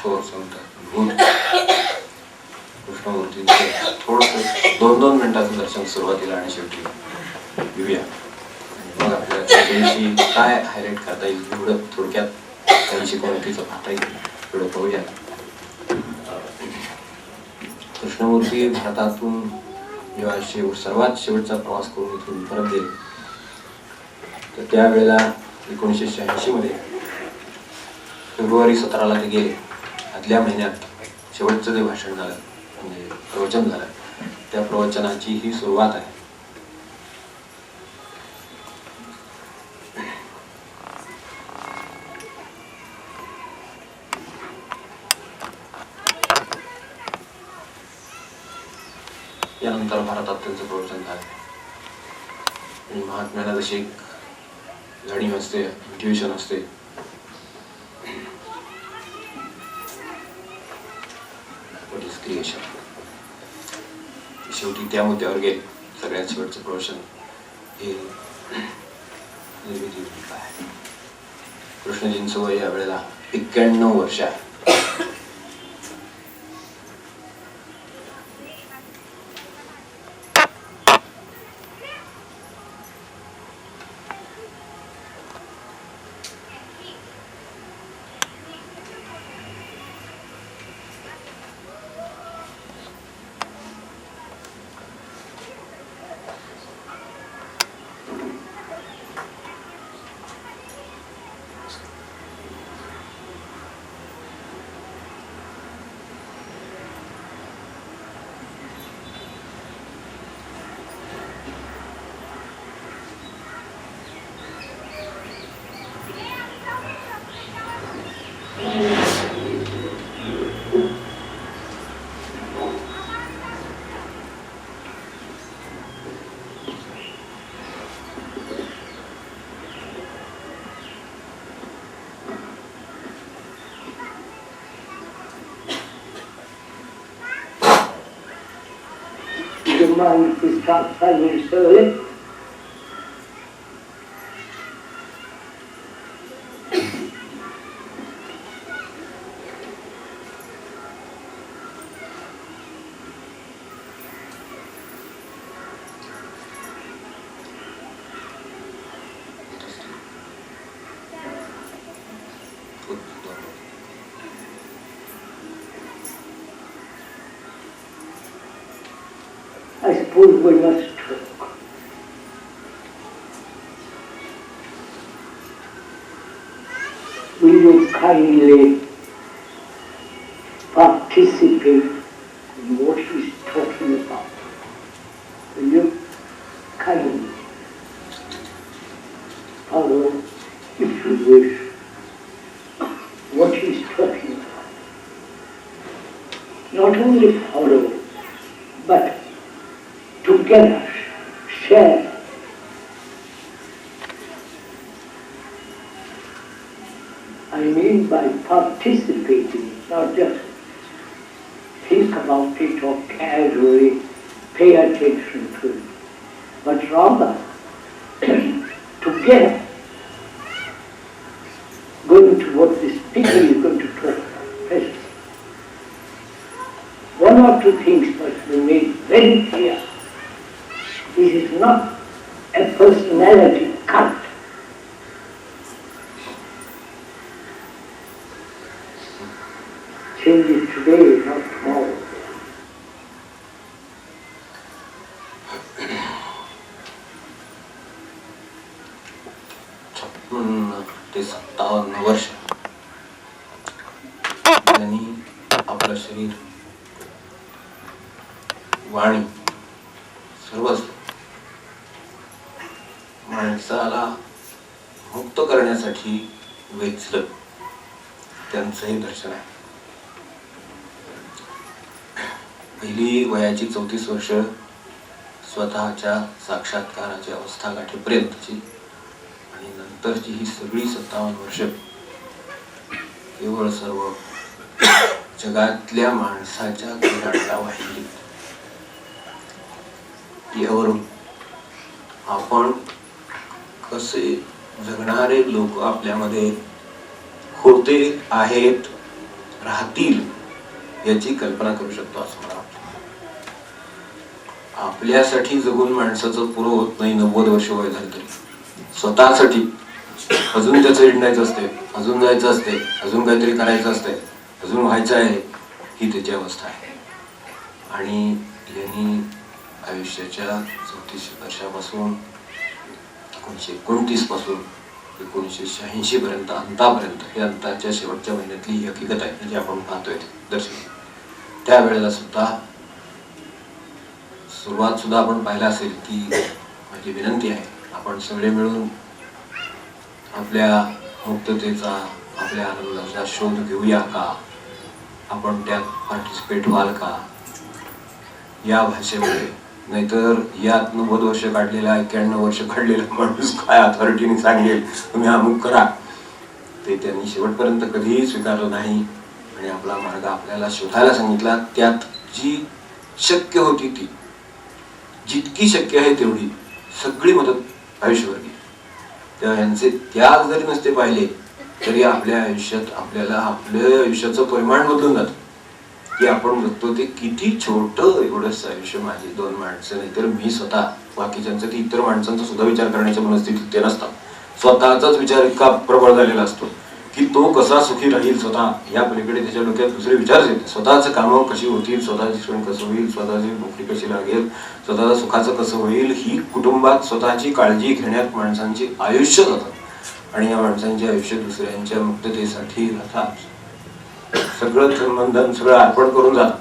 थोर संत भूत कृष्णमूर्तींचं थोडंसं 2-2 मिनिटाचं दर्शन सुरुवातीला आणि शेवटी घेऊया. मग आपल्याला त्याविषयी काय हायलाईट करता येईल, एवढं थोडक्यात त्याविषयी कोणतीचं पाहता येईल एवढं पाहूया. कृष्णमूर्ती भारतातून जेव्हा सर्वात शेवटचा प्रवास करून इथून परत गेले, तर त्यावेळेला 1986 मध्ये फेब्रुवारी 17 ते गेले. आदल्या महिन्यात शेवटचं जे भाषण झालं, म्हणजे प्रवचन झालं, त्या प्रवचनाची ही सुरुवात आहे. यानंतर भारतात त्यांचं प्रवचन झालं आणि महात्म्याला जशी एक जाणीव असते, इंट्युशन असते, व्हॉट इज क्रिएशन, शेवटी त्या मुद्द्यावर गेले. सगळ्यात शेवटचं प्रवचन हे निर्मिती आहे. कृष्णजींचं वय यावेळेला 91 वर्ष आहे. Your mind is transforming slowly. I suppose we must talk. Will you kindly participate in what he's talking about? Will you kindly follow, if you wish, what he's talking about? Not only follow, but together share. I mean by participating, not just think about it or casually pay attention to it, but rather together going to what the speaker is going to talk about. One or two things must be made very clear. This is not a personality cult. Change it today, not tomorrow. 56 ते 57 वर्ष त्यांनी आपलं शरीर, वाणी, सर्वस्व माणसाला मुक्त करण्यासाठी वेचलं. त्यांचं हे दर्शन आहे. पहिली वयाची 34 वर्ष स्वतःच्या साक्षात्काराची अवस्था गाठेपर्यंतची आणि नंतरची ही सगळी 57 वर्ष केवळ सर्व जगातल्या माणसाच्या कल्याणाला वाहिली. यावरून आपण कसे जगणारे लोक आपल्यामध्ये होते आहेत राहतील याची कल्पना करू शकतो असं मला वाटतं. आपल्यासाठी जगून माणसाचं पुरं होत नाही 90 वर्ष वय झालं तरी. स्वतःसाठी अजून त्याचं हिंडायचं असते, अजून जायचं असते, अजून काहीतरी करायचं असते, अजून व्हायचं आहे, ही त्याची अवस्था आहे. आणि यांनी आयुष्याच्या 34 वर्षापासून 1929 पासून 1986 पर्यंत अंतापर्यंत, हे अंताच्या शेवटच्या महिन्यातली ही हकीकत आहे जी आपण पाहतोय दर्शक. त्यावेळेला सुद्धा सुरुवात सुद्धा आपण पाहिला असेल की माझी विनंती आहे आपण सगळे मिळून आपल्या मुक्ततेचा, आपल्या आनंदाचा शोध घेऊया का, आपण त्यात पार्टिसिपेट व्हाल का या भाषेमध्ये. नाहीतर यात 90 वर्ष काढलेला, 91 वर्ष काढलेला माणूस काय अथॉरिटीने सांगेल तुम्ही अमुक करा, ते त्यांनी शेवटपर्यंत कधीही स्वीकारलं नाही. आणि आपला मार्ग आपल्याला शोधायला सांगितला. त्यात जी शक्य होती ती, जितकी शक्य आहे तेवढी सगळी मदत आयुष्यभर केली. तेव्हा यांचे त्याग जरी नसते पाहिले तरी आपल्या आयुष्यात आपल्याला आपल्या आयुष्याचं परिमाण बदलून जातं की आपण बघतो ते किती छोटं एवढंच आयुष्य, माझी 2 माणसं, नाहीतर मी स्वतः. बाकीच्यांचं की इतर माणसांचा सुद्धा विचार करण्याच्या मनस्थितीत ते नसतात. स्वतःचाच विचार इतका प्रबळ झालेला असतो की तो कसा सुखी राहील स्वतः, या पलीकडे त्याच्या डोक्यात दुसरे विचारच येते. स्वतःच कामं कशी होतील, स्वतःचे शिक्षण कसं होईल, स्वतःची नोकरी कशी लागेल, स्वतःचं सुखाचं कसं होईल, ही कुटुंबात स्वतःची काळजी घेण्यात माणसांची आयुष्य जातात. आणि या माणसांचे आयुष्य दुसऱ्यांच्या मुक्ततेसाठी जातात. सगळं धनबंधन सगळं अर्पण करून जातात.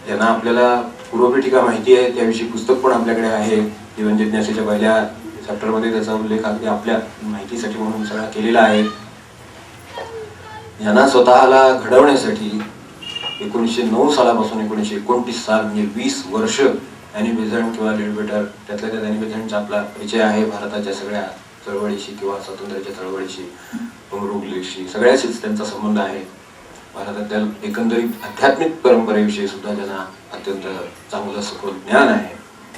ज्यांना आपल्याला पूर्वपीठिका माहिती आहे त्याविषयी पुस्तक पण आपल्याकडे आहे. जीवन जिज्ञासेच्या पहिल्या चॅप्टरमध्ये त्याचा उल्लेख अगदी आपल्या माहितीसाठी म्हणून सगळा केलेला आहे. यांना स्वतःला घडवण्यासाठी 1909 सालापासून 1929 साल म्हणजे 20 वर्ष अॅनी बेझंट किंवा लेडबेटर, त्यातल्या त्यात अॅनी बेझंटचा आपला परिचय आहे भारताच्या सगळ्या चळवळीशी किंवा स्वातंत्र्याच्या चळवळीशी, बंगरुगलीशी सगळ्याशीच त्यांचा संबंध आहे. भारतातील एकंदरीत आध्यात्मिक परंपरेविषयी सुद्धा त्यांना अत्यंत चांगलं सखोल ज्ञान आहे.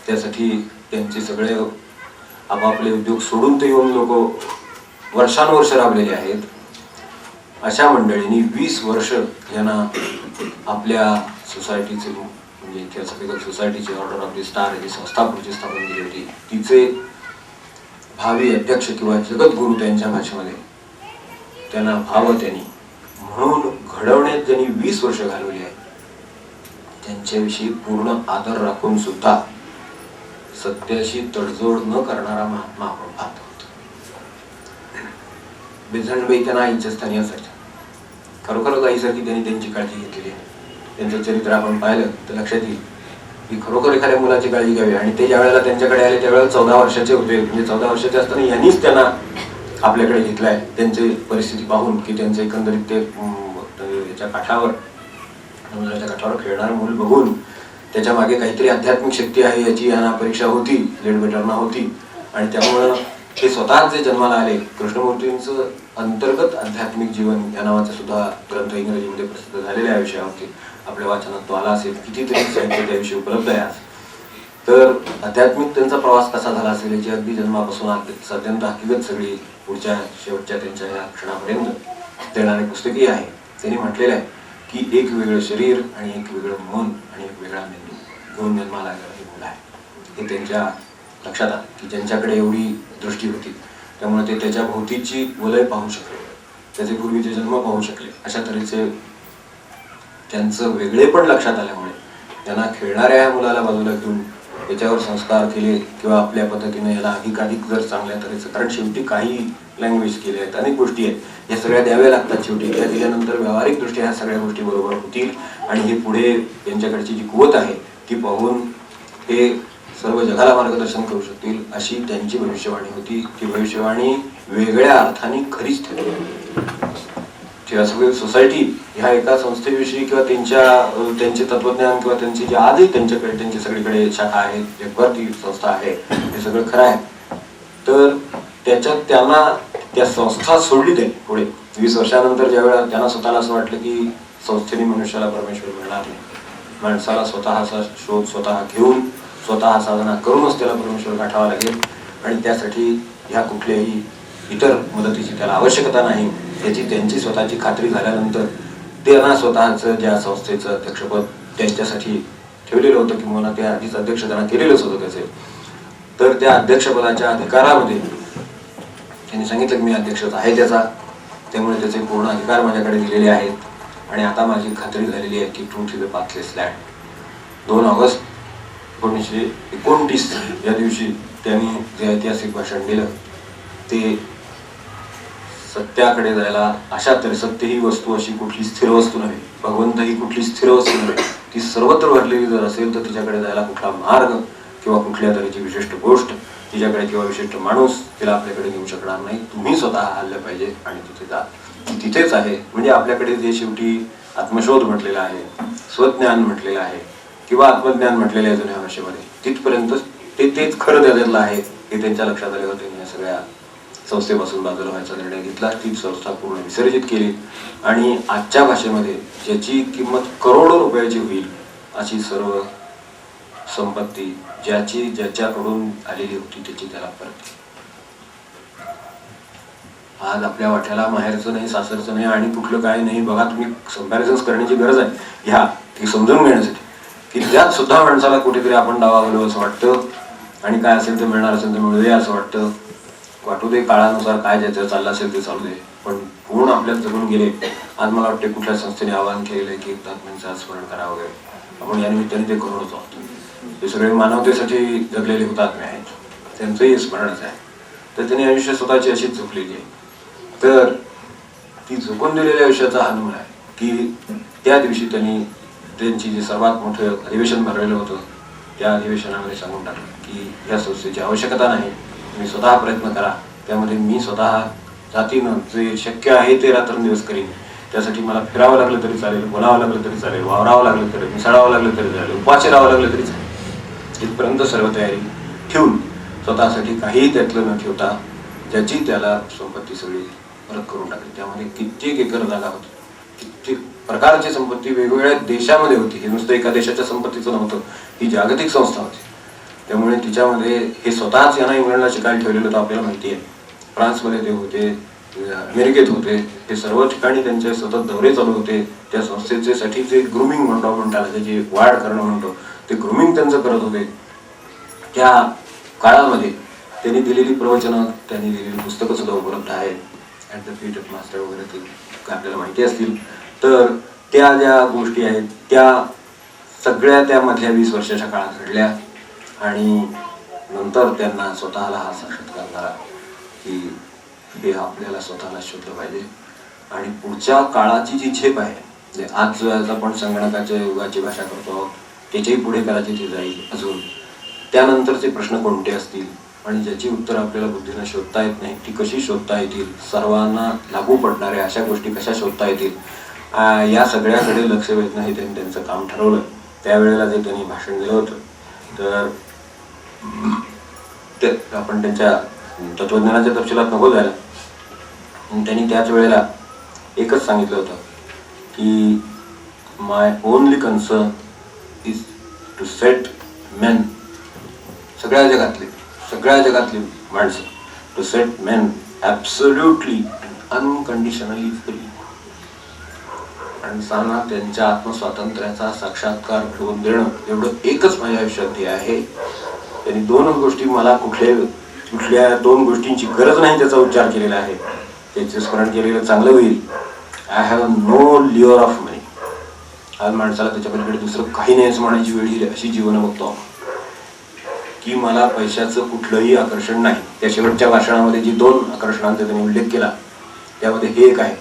त्यासाठी त्यांचे सगळे आपापले उद्योग सोडून ते येऊन लोक वर्षानुवर्ष राबलेले आहेत. अशा मंडळींनी 20 वर्ष यांना आपल्या सोसायटीचे, म्हणजे थिओसॉफिकल सोसायटीची ऑर्डर ऑफ द स्टार ही संस्था पुढची स्थापन केली होती. तिचे भावी अध्यक्ष किंवा जगद्गुरु त्यांच्या भाषेमध्ये त्यांना भाव त्यांनी म्हणून घडवण्यात ज्यांनी 20 वर्ष घालवली आहे त्यांच्याविषयी पूर्ण आदर राखून सुद्धा सत्याशी तडजोड न करणारा महात्मा आपण पाहतो. बेझंटबाई त्यांना आईच्या स्थानी असायच्या. खरोखरच आईसारखी त्यांनी त्यांची काळजी घेतलेली आहे. त्यांचं चरित्र आपण पाहिलं तर लक्षात येईल की खरोखर एखाद्या मुलाची काळजी घ्यावी. आणि ते ज्या वेळेला त्यांच्याकडे आले त्यावेळेला 14 वर्षाचे होते. म्हणजे 14 वर्षाचे असताना यांनीच त्यांना आपल्याकडे घेतलाय. त्यांची परिस्थिती पाहून की त्यांचं एकंदरीत ते याच्या काठावर, समुद्राच्या काठावर खेळणारं मूल बघून त्याच्या मागे काहीतरी आध्यात्मिक शक्ती आहे याची यांना परीक्षा होती, लेडबेटरना होती. आणि त्यामुळं ते स्वतःच जे जन्माला आले. कृष्णमूर्तींचं अंतर्गत आध्यात्मिक जीवन या नावाचा सुद्धा ग्रंथ इंग्रजीमध्ये प्रसिद्ध झालेल्या विषयावरती आपल्या वाचनात तो आला असेल. कितीतरी साहित्य त्याविषयी उपलब्ध आहे आज. तर आध्यात्मिक त्यांचा प्रवास कसा झाला असेल याची अगदी जन्मापासून सत्यंत हकीकत सगळी पुढच्या शेवटच्या त्यांच्या या क्षणापर्यंत देणारी पुस्तकी आहे. त्यांनी म्हटलेलं आहे की एक वेगळं शरीर आणि एक वेगळं मन आणि एक वेगळा मेंदू घेऊन जन्माला आलेला हे मुलं आहे. हे त्यांच्या लक्षात आलं की ज्यांच्याकडे एवढी दृष्टी होती त्यामुळे ते त्याच्या भोवतीची वलय पाहू शकले, त्याचे पूर्वीचे जन्म पाहू शकले. अशा तऱ्हेचे त्यांचं वेगळे पण लक्षात आल्यामुळे त्यांना खेळणाऱ्या मुलाला बाजूला घेऊन त्याच्यावर संस्कार केले किंवा आपल्या पद्धतीने याला अधिकाधिक जर चांगल्या तऱ्हेचं, कारण शेवटी काही लँग्वेज केले आहेत, अनेक गोष्टी आहेत, या सगळ्या द्याव्या लागतात. शेवटी त्या दिल्यानंतर व्यावहारिक दृष्ट्या ह्या सगळ्या गोष्टी बरोबर होतील आणि हे पुढे त्यांच्याकडची जी कुवत आहे ती पाहून हे सर्व जगाला मार्गदर्शन करू शकतील अशी त्यांची भविष्यवाणी होती. ती भविष्यवाणी वेगळ्या अर्थाने खरीच ठरली. थिओसॉफिकल सोसायटी ह्या एका संस्थेविषयी किंवा त्यांचे तत्वज्ञान किंवा त्यांची जे आजही त्यांच्याकडे त्यांची सगळीकडे शाखा आहेत, जगभर ती संस्था आहे, हे सगळं खरं आहे. तर त्याच्यात त्यांना त्या संस्था सोडली त्यांनी पुढे 20 वर्षानंतर. ज्यावेळेला त्यांना स्वतःला असं वाटलं की संस्थेने मनुष्याला परमेश्वर मिळणार नाही, माणसाला स्वतःचा शोध स्वतः घेऊन स्वतः साधना करूनच त्याला परमेश्वर गाठावा लागेल आणि त्यासाठी ह्या कुठल्याही इतर मदतीची त्याला आवश्यकता नाही याची त्यांची स्वतःची खात्री झाल्यानंतर त्यांना स्वतःचं ज्या संस्थेचं अध्यक्षपद त्यांच्यासाठी ठेवलेलं होतं किंवा त्या आधीच अध्यक्ष त्यांना केलेलंच होतं त्याचे, तर त्या अध्यक्षपदाच्या अधिकारामध्ये त्यांनी सांगितलं की मी अध्यक्षच आहे त्याचा, त्यामुळे त्याचे पूर्ण अधिकार माझ्याकडे दिलेले आहेत आणि आता माझी खात्री झालेली आहे की truth is the pathless land. 2 August 1929 या दिवशी त्यांनी जे ऐतिहासिक भाषण दिलं ते सत्याकडे जायला, अशा तरी सत्य ही वस्तू अशी कुठली स्थिर वस्तू नव्हे, भगवंत ही कुठली स्थिर वस्तू नव्हे, ती सर्वत्र भरलेली जर असेल तर तिच्याकडे जायला कुठला मार्ग किंवा कुठल्या तऱ्हेची विशिष्ट गोष्ट तिच्याकडे किंवा विशिष्ट माणूस तिला आपल्याकडे नेऊ शकणार नाही. तुम्ही स्वतः हल्लं पाहिजे आणि तिथे जा, तिथेच आहे. म्हणजे आपल्याकडे जे शेवटी आत्मशोध म्हटलेला आहे, स्वज्ञान म्हटलेलं आहे किंवा आत्मज्ञान म्हटलेलं आहे जुन्या भाषेमध्ये, तिथपर्यंत तेच खरं त्याच्यातलं आहे हे त्यांच्या लक्षात आले होते. या सगळ्या संस्थेपासून बाजूला व्हायचा निर्णय घेतला, ती संस्था पूर्ण विसर्जित केली आणि आजच्या भाषेमध्ये ज्याची किंमत करोडो रुपयाची होईल अशी सर्व संपत्ती ज्याच्याकडून आलेली होती त्याची त्याला परत. आज आपल्या वाट्याला माहेरचं नाही, सासरचं नाही आणि कुठलं काय नाही. बघा, तुम्ही कंपॅरिझन्स करण्याची गरज आहे ह्या ती समजून घेण्यासाठी की त्यात सुद्धा माणसाला कुठेतरी आपण डावा गेलो असं वाटतं आणि काय असेल ते मिळणार असेल तर मिळू दे असं वाटतं. वाटू दे, काळानुसार काय ज्याचं चाललं असेल ते चालू दे, पण पूर्ण आपल्यात जगून गेले. आज मला वाटते कुठल्या संस्थेने आवाहन केलेलं आहे की हुतात्म्यांचं स्मरण करा वगैरे, आपण या निमित्ताने ते करूनच आहोत. हे सगळे मानवतेसाठी जगलेले हुतात्मे आहेत, त्यांचंही स्मरणच आहे. तर त्यांनी आयुष्य स्वतःची अशीच जगलेली आहे. तर ती झुकून दिलेल्या आयुष्याचा हा नमुना आहे की त्या दिवशी त्यांनी त्यांची जे सर्वात मोठं अधिवेशन भरलेलं होतं त्या अधिवेशनामध्ये सांगून टाकलं की या संस्थेची आवश्यकता नाही, तुम्ही स्वतः प्रयत्न करा, त्यामध्ये मी स्वतः जातीनं जे शक्य आहे ते रात्रंदिवस करीन. त्यासाठी मला फिरावं लागलं तरी चालेल, बोलावं लागलं तरी चालेल, वावरावं लागलं तरी, मिसळावं लागलं तरी चालेल, उपाशी राहावं लागलं तरी चालेल. इथपर्यंत सर्व तयारी ठेवून स्वतःसाठी काहीही त्यातलं न ठेवता ज्याची त्याला संपत्ती सगळी परत करून टाकली. त्यामध्ये कित्येक एकर जागा होती, कित्येक प्रकारची संपत्ती वेगवेगळ्या देशामध्ये होती. हे नुसतं एका देशाच्या संपत्तीचं नव्हतं, ही जागतिक संस्था होती. त्यामुळे तिच्यामध्ये हे स्वतःच यांना इंग्लंडला शिकायला ठेवलेलं होतं आपल्याला माहिती आहे. फ्रान्समध्ये ते होते, अमेरिकेत होते, हे सर्व ठिकाणी त्यांचे सतत दौरे चालू होते. त्या संस्थेचे साठी जे ग्रूमिंग म्हणतो आपण त्याला, त्याची वाढ करणं म्हणतो, ते ग्रूमिंग त्यांचं करत होते. त्या काळामध्ये त्यांनी दिलेली प्रवचनं, त्यांनी दिलेली पुस्तकं सुद्धा उपलब्ध आहेत. At the feet of master वगैरे ते आपल्याला माहिती असतील. तर त्या ज्या गोष्टी आहेत त्या सगळ्या त्या मधल्या 20 वर्षाच्या काळात घडल्या आणि नंतर त्यांना स्वतःला हा साक्षात्कार झाला की हे आपल्याला स्वतःला शोधलं पाहिजे आणि पुढच्या काळाची जी झेप आहे, जे आज जो आपण संगणकाच्या युगाची भाषा करतो त्याच्याही पुढे कदाचित ती जाईल अजून. त्यानंतरचे प्रश्न कोणते असतील आणि ज्याची उत्तर आपल्याला बुद्धीनं शोधता येत नाही ती कशी शोधता येतील, सर्वांना लागू पडणाऱ्या अशा गोष्टी कशा शोधता येतील, या सगळ्याकडे लक्ष वेधणं हे त्यांनी त्यांचं काम ठरवलं. त्यावेळेला जे त्यांनी भाषण दिलं होतं तर ते आपण त्यांच्या तत्वज्ञानाच्या तपशिलात नको जायला, त्यांनी त्याच वेळेला एकच सांगितलं होतं की my only concern is to set men, सगळ्या जगातली माणसं, to set men absolutely unconditionally free. माणसांना त्यांच्या आत्मस्वातंत्र्याचा साक्षात्कार घडवून देणं एवढं एकच माझ्या आयुष्यात हे आहे. त्यांनी 2 गोष्टी, मला कुठल्या 2 गोष्टींची गरज नाही त्याचा उच्चार केलेला आहे, त्याचे स्मरण केलेलं चांगलं होईल. I have no lure of money. आज माणसाला त्याच्या पलीकडे दुसरं काही नाही असं म्हणायची वेळ येईल अशी जीवन बघतो की मला पैशाचं कुठलंही आकर्षण नाही. त्या शेवटच्या भाषणामध्ये जी 2 आकर्षणांचा त्यांनी उल्लेख केला त्यामध्ये हे एक आहे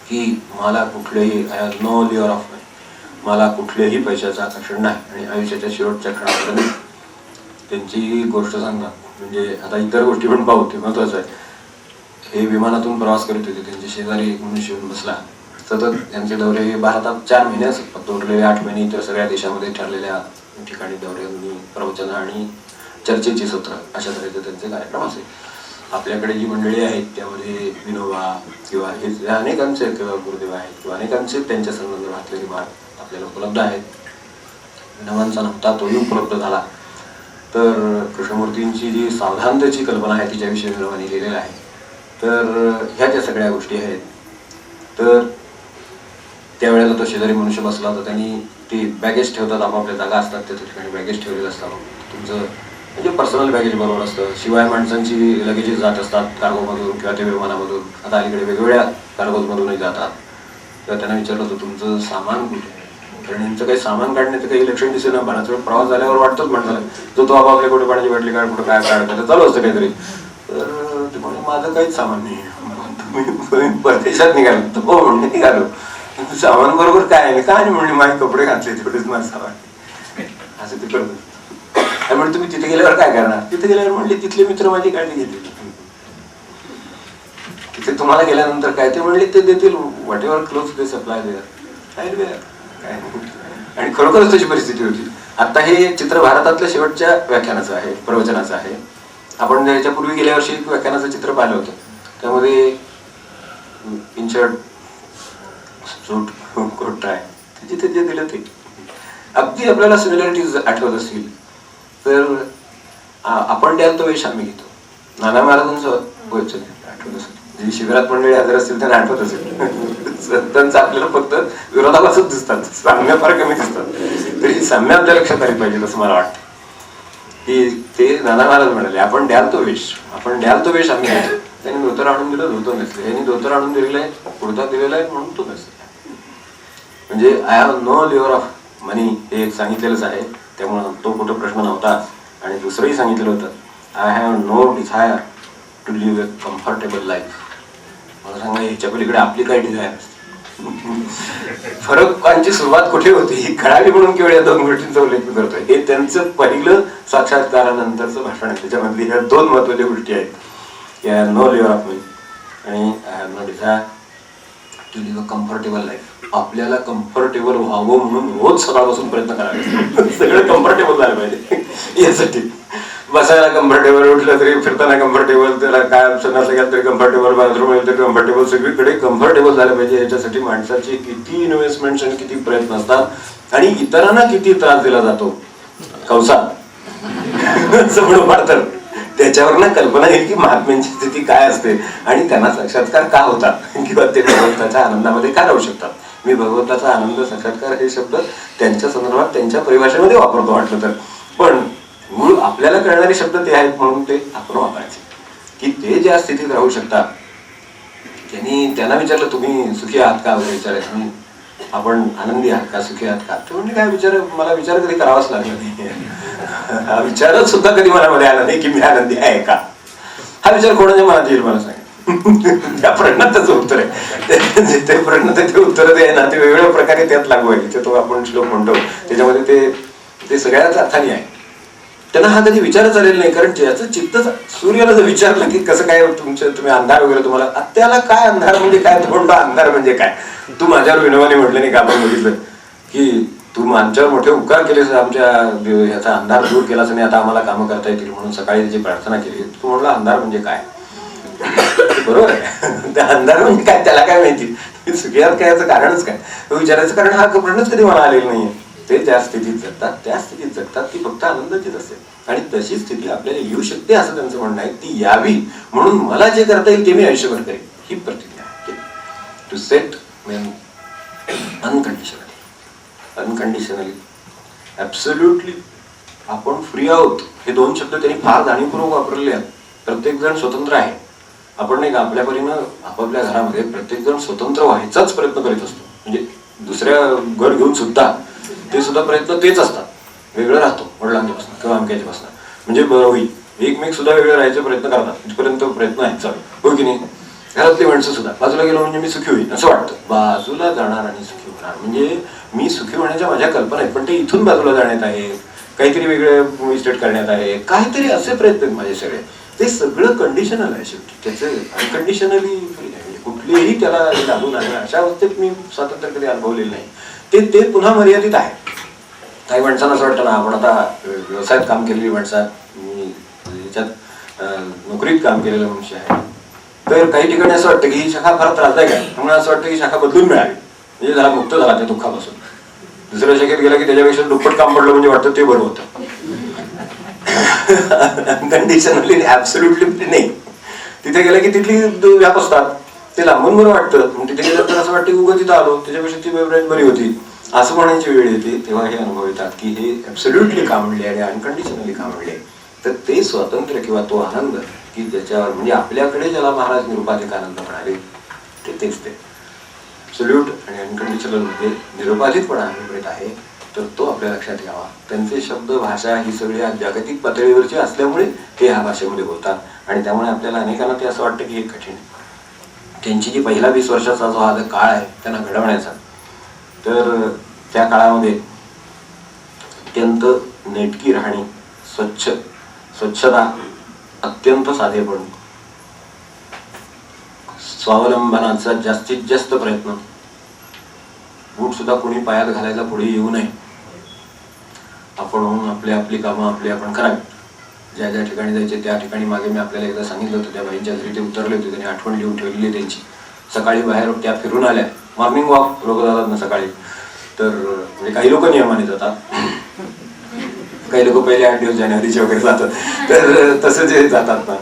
की मला कुठलंही, I have no lure of money, मला कुठल्याही पैशाचं आकर्षण नाही. आणि आयुष्याच्या शेवटच्या क्षणापर्यंत त्यांची गोष्ट सांगतात. म्हणजे आता इतर गोष्टी पण पाहू, ते महत्वाचं आहे. हे विमानातून प्रवास करत होते, त्यांच्या शेजारी एक मनुष्य येऊन बसला. सतत त्यांचे दौरे भारतात 4 महिने असत, फक्त उरलेले 8 महिने इतर सगळ्या देशामध्ये ठरलेल्या ठिकाणी दौरे, प्रवचन आणि चर्चेची सत्र अशा तऱ्हेचे त्यांचे कार्यक्रम असे. आपल्याकडे जी मंडळी आहेत त्यामध्ये विनोबा किंवा हे अनेकांचे किंवा गुरुदेव आहेत किंवा अनेकांचे त्यांच्या संबंध घातलेली मार्ग आपल्याला उपलब्ध आहेत. विनोबांचा नव्हता, तोही उपलब्ध झाला. तर कृष्णमूर्तींची जी सावधानतेची कल्पना आहे तिच्याविषयी विनोबांनी लिहिलेलं आहे. तर ह्या ज्या सगळ्या गोष्टी आहेत तर त्यावेळेला तो शेजारी मनुष्य बसला होता, त्यांनी ती बॅगेज ठेवतात, आपापल्या जागा असतात त्या ठिकाणी बॅगेज ठेवलेलं असतात. तुमचं म्हणजे पर्सनल बॅगेज बरोबर असतं. शिवाय माणसांची लगेजेस जात असतात कार्गोमधून किंवा ते विमानामधून. आता अलीकडे वेगवेगळ्या कार्गोजमधूनही जातात. तेव्हा त्यांना विचारलं होतं तुमचं सामान कुठे आहे, कारण यांचं काही सामान काढण्याचं काही लक्षण दिसेल ना. बराच वेळ प्रवास झाल्यावर वाटतोच म्हणतात तो आपापल्या कुठे पाण्याची बाटली काढ, कुठं काय काढतात, चालू असतं काहीतरी. तर ते म्हणजे माझं काहीच सामान नाही, तुम्ही परदेशात निघालो. हो म्हणजे निघालो, सामान बरोबर काय आहे का नाही म्हणले माझे कपडे घातले तेवढेच माझं सामान. असं ते करत. त्यामुळे तुम्ही तिथे गेल्यावर काय करणार, तिथे गेल्यावर म्हणले तिथले मित्र माझी काळजी घेतील. तिथे तुम्हाला गेल्यानंतर काय ते म्हणले ते देतील, व्हॉट एव्हर क्लोथ ते सप्लाय देणार काय. आणि खरोखरच तशी परिस्थिती होती. आता हे चित्र भारतातल्या शेवटच्या व्याख्यानाचं आहे, प्रवचनाचं आहे. आपण याच्यापूर्वी गेल्या वर्षी एक व्याख्यानाचं चित्र पाहिलं होतं. त्यामध्ये इनशर्ट सूट कोट टाय जिथे जे दिलं ते अगदी आपल्याला सिमिलॅरिटीज आठवत असतील तर आपण द्याल तो वेश आम्ही घेतो. नाना महाराजांचं आठवत असेल, जी शिबिरात मंडळी हजर असतील त्यांना आठवत असेल. संतांचं आपल्याला फक्त विरोधाभासच दिसतात, साम्य फार कमी दिसतात. तरी साम्य आपल्या लक्षात आली पाहिजे असं मला वाटतं की ते नाना महाराज म्हणाले आपण द्याल तो वेश, आपण द्याल तो वेश आम्ही घेतो. त्यांनी धोतर आणून दिलं, धोतर नसले. यांनी धोतर आणून दिलेलं आहे, कुर्ता दिलेला आहे म्हणून तो नसले. म्हणजे I have no lure of money हे एक सांगितलेलंच आहे, त्यामुळं तो कुठं प्रश्न नव्हताच. आणि दुसरंही सांगितलं होतं I have no desire to live a comfortable life. मला सांगा ह्याच्या पलीकडे आपली काय डिझायर असते. फरकांची सुरुवात कुठे होती ही कळाली म्हणून केवळ या दोन गोष्टींचा उल्लेख करतोय. हे त्यांचं पहिलं साक्षात्कारानंतरचं भाषण आहे. त्याच्यामधली ह्या दोन महत्वाच्या गोष्टी आहेत, नो लिव्हर ऑफ मनी आणि I have no desire to live a comfortable life. आपल्याला कम्फर्टेबल व्हावं म्हणून रोज सकाळपासून प्रयत्न करावे, सगळं कम्फर्टेबल झालं पाहिजे यासाठी. बसायला कम्फर्टेबल, उठलं तरी फिरताना कम्फर्टेबल, त्याला काय ऑप्शन असलं तरी कम्फर्टेबल, बाथरूम येईल तरी कम्फर्टेबल, सगळीकडे कम्फर्टेबल झालं पाहिजे. याच्यासाठी माणसाचे किती इन्व्हेस्टमेंट्स आणि किती प्रयत्न असतात आणि इतरांना किती त्रास दिला जातो कंसात असं म्हणून वाटतं. त्याच्यावरनं कल्पना येईल की महात्म्यांची स्थिती काय असते आणि त्यांना साक्षात्कार का होतात किंवा ते भगवंताच्या आनंदामध्ये का राहू शकतात. मी भगवंताचा आनंद साक्षात्कार हे शब्द त्यांच्या संदर्भात त्यांच्या परिभाषेमध्ये वापरतो वाटलं तर, पण मूळ आपल्याला कळणारे शब्द ते आहेत म्हणून ते आपण वापरायचे. की ते ज्या स्थितीत राहू शकतात त्यांना विचारलं तुम्ही सुखी आहात का वगैरे विचारायचं, आपण आनंदी आहात का, सुखी आहात का. ते म्हणजे काय विचार, मला विचार कधी करावाच लागला नाही. हा विचारच सुद्धा कधी मनामध्ये आला नाही की मी आनंदी आहे का. हा विचार कोणाच्या मनात येईल मला सांग. त्या प्रश्नाचं उत्तर आहे, ते प्रश्न ते उत्तर ते ना ते वेगवेगळ्या प्रकारे त्यात लागू आहे. तो आपण श्लोक म्हणतो त्याच्यामध्ये ते सगळ्याच अर्थाने आहे. त्यांना हा कधी विचारच आलेला नाही, कारण ज्याचं चित्त सूर्याला जर विचारलं की कसं काय तुम्ही अंधार वगैरे तुम्हाला, त्याला काय अंधार म्हणजे काय, थोडा अंधार म्हणजे काय. तू माझ्यावर विनोबाने म्हटलं नाही का, आपण बघितलं की तू आमच्यावर मोठे उपकार केलेस, आमच्या ह्याचा अंधार दूर केलास आणि आता आम्हाला कामं करता येतील म्हणून सकाळी त्याची प्रार्थना केली. तू म्हटलं अंधार म्हणजे काय, बरोबर आहे. त्या अंधार म्हणजे काय त्याला काय माहिती, सुखियात काय याचं कारणच काय विचारायचं, कारण हा प्रश्नच कधी मला आलेला नाहीये. ते ज्या स्थितीत जगतात त्या स्थितीत जगतात ती फक्त आनंदाचीच असते आणि तशी स्थिती आपल्याला येऊ शकते असं त्यांचं म्हणणं आहे. ती यावी म्हणून मला जे करता येईल ते मी आयुष्यभर करेन ही प्रतिज्ञा आहे. To set men unconditionally absolutely आपण फ्री आहोत. हे दोन शब्द त्यांनी फार जाणीवपूर्वक वापरले आहेत. प्रत्येक जण स्वतंत्र आहे. आपण नाही का आपल्या परीनं आपापल्या घरामध्ये प्रत्येक जण स्वतंत्र व्हायचाच प्रयत्न करीत असतो. म्हणजे दुसऱ्या घर घेऊन सुद्धा ते सुद्धा प्रयत्न तेच असतात, वेगळं राहतो वडिलांच्यापासून किंवा अमक्याच्यापासून, म्हणजे बरं होईल. एकमेक सुद्धा वेगळे राहायचे प्रयत्न करतात, तिथपर्यंत प्रयत्न आहेत चालू, हो की नाही. घरातली माणसं सुद्धा बाजूला गेलो म्हणजे मी सुखी होईल असं वाटतं. बाजूला जाणार आणि सुखी होणार म्हणजे मी सुखी होण्याच्या माझ्या कल्पना आहेत, पण ते इथून बाजूला जाण्यात आहे, काहीतरी वेगळं इस्टेट करण्यात आहे, काहीतरी असे प्रयत्न आहेत माझे सगळे. ते सगळं कंडिशनल आहे शेवटी, त्याचं अनकंडिशनली फ्री आहे. कुठलीही त्याला लागू नाही अशा अवस्थेत मी स्वातंत्र्य कधी अनुभवलेलं नाही. ते पुन्हा मर्यादित आहे. काही माणसांना असं वाटतं ना, आपण आता व्यवसायात काम केलेली माणसं, मी याच्यात नोकरीत काम केलेलं मनुष्य आहे, तर काही ठिकाणी असं वाटतं की ही शाखा फार त्रासदायक आहे, त्यामुळे असं वाटतं की शाखा बदलून मिळावी, म्हणजे जरा मुक्त झाला त्या दुःखापासून. दुसऱ्या शाखेत गेला की त्याच्यापेक्षा दुप्पट काम पडलं म्हणजे वाटतं ते बरं होतं. अनकंडिशनली ऍब्सोल्युटली नाही. तिथे गेलं की तिथली व्याप असतात ते लांबून बरं वाटतं, मग तिथे गेलं तर असं वाटतं की उगं तिथं आलो, त्याच्यापेक्षा ती वेबराईज बरी होती असं म्हणायची वेळ येते. तेव्हा हे अनुभव येतात की हे ॲब्सोल्युटली का म्हणले आणि अनकंडिशनली का म्हणले. तर ते स्वातंत्र्य किंवा तो आनंद की ज्याच्यावर म्हणजे आपल्याकडे ज्याला महाराज निरुपाधिक आनंद म्हणाले तेच ते ॲब्सोल्यूट आणि अनकंडिशनल मध्ये निरुपाधिकपणा अभिप्रेत आहे. तर तो आपल्या लक्षात यावा. त्यांचे शब्द भाषा ही सगळी आज जागतिक पातळीवरची असल्यामुळे ते ह्या भाषेमध्ये बोलतात आणि त्यामुळे आपल्याला अनेकांना ते असं वाटतं की हे कठीण आहे. त्यांची जी पहिला 20 वर्षाचा जो हा काळ आहे त्यांना घडवण्याचा, तर त्या काळामध्ये अत्यंत नेटकी राहणी, स्वच्छता, अत्यंत साधेपण, स्वावलंबनाचा जास्तीत जास्त प्रयत्न, बूट सुद्धा कोणी पायात घालायला पुढे येऊ नये, आपण आपली कामं आपण करावी. ज्या ज्या ठिकाणी जायचे त्या ठिकाणी मागे मी आपल्याला एकदा सांगितलं होतं, त्या बाईंच्या घरी ते उतरले होते, त्यांनी आठवण लिहून ठेवलेली त्यांची. सकाळी बाहेर त्या फिरून आल्या, मॉर्निंग वॉक लोक जातात ना सकाळी, तर म्हणजे काही लोक नियमाने जातात, काही लोक पहिले 8 दिवस जानेवारीचे वगैरे जातात, तर तसं जे जातात ना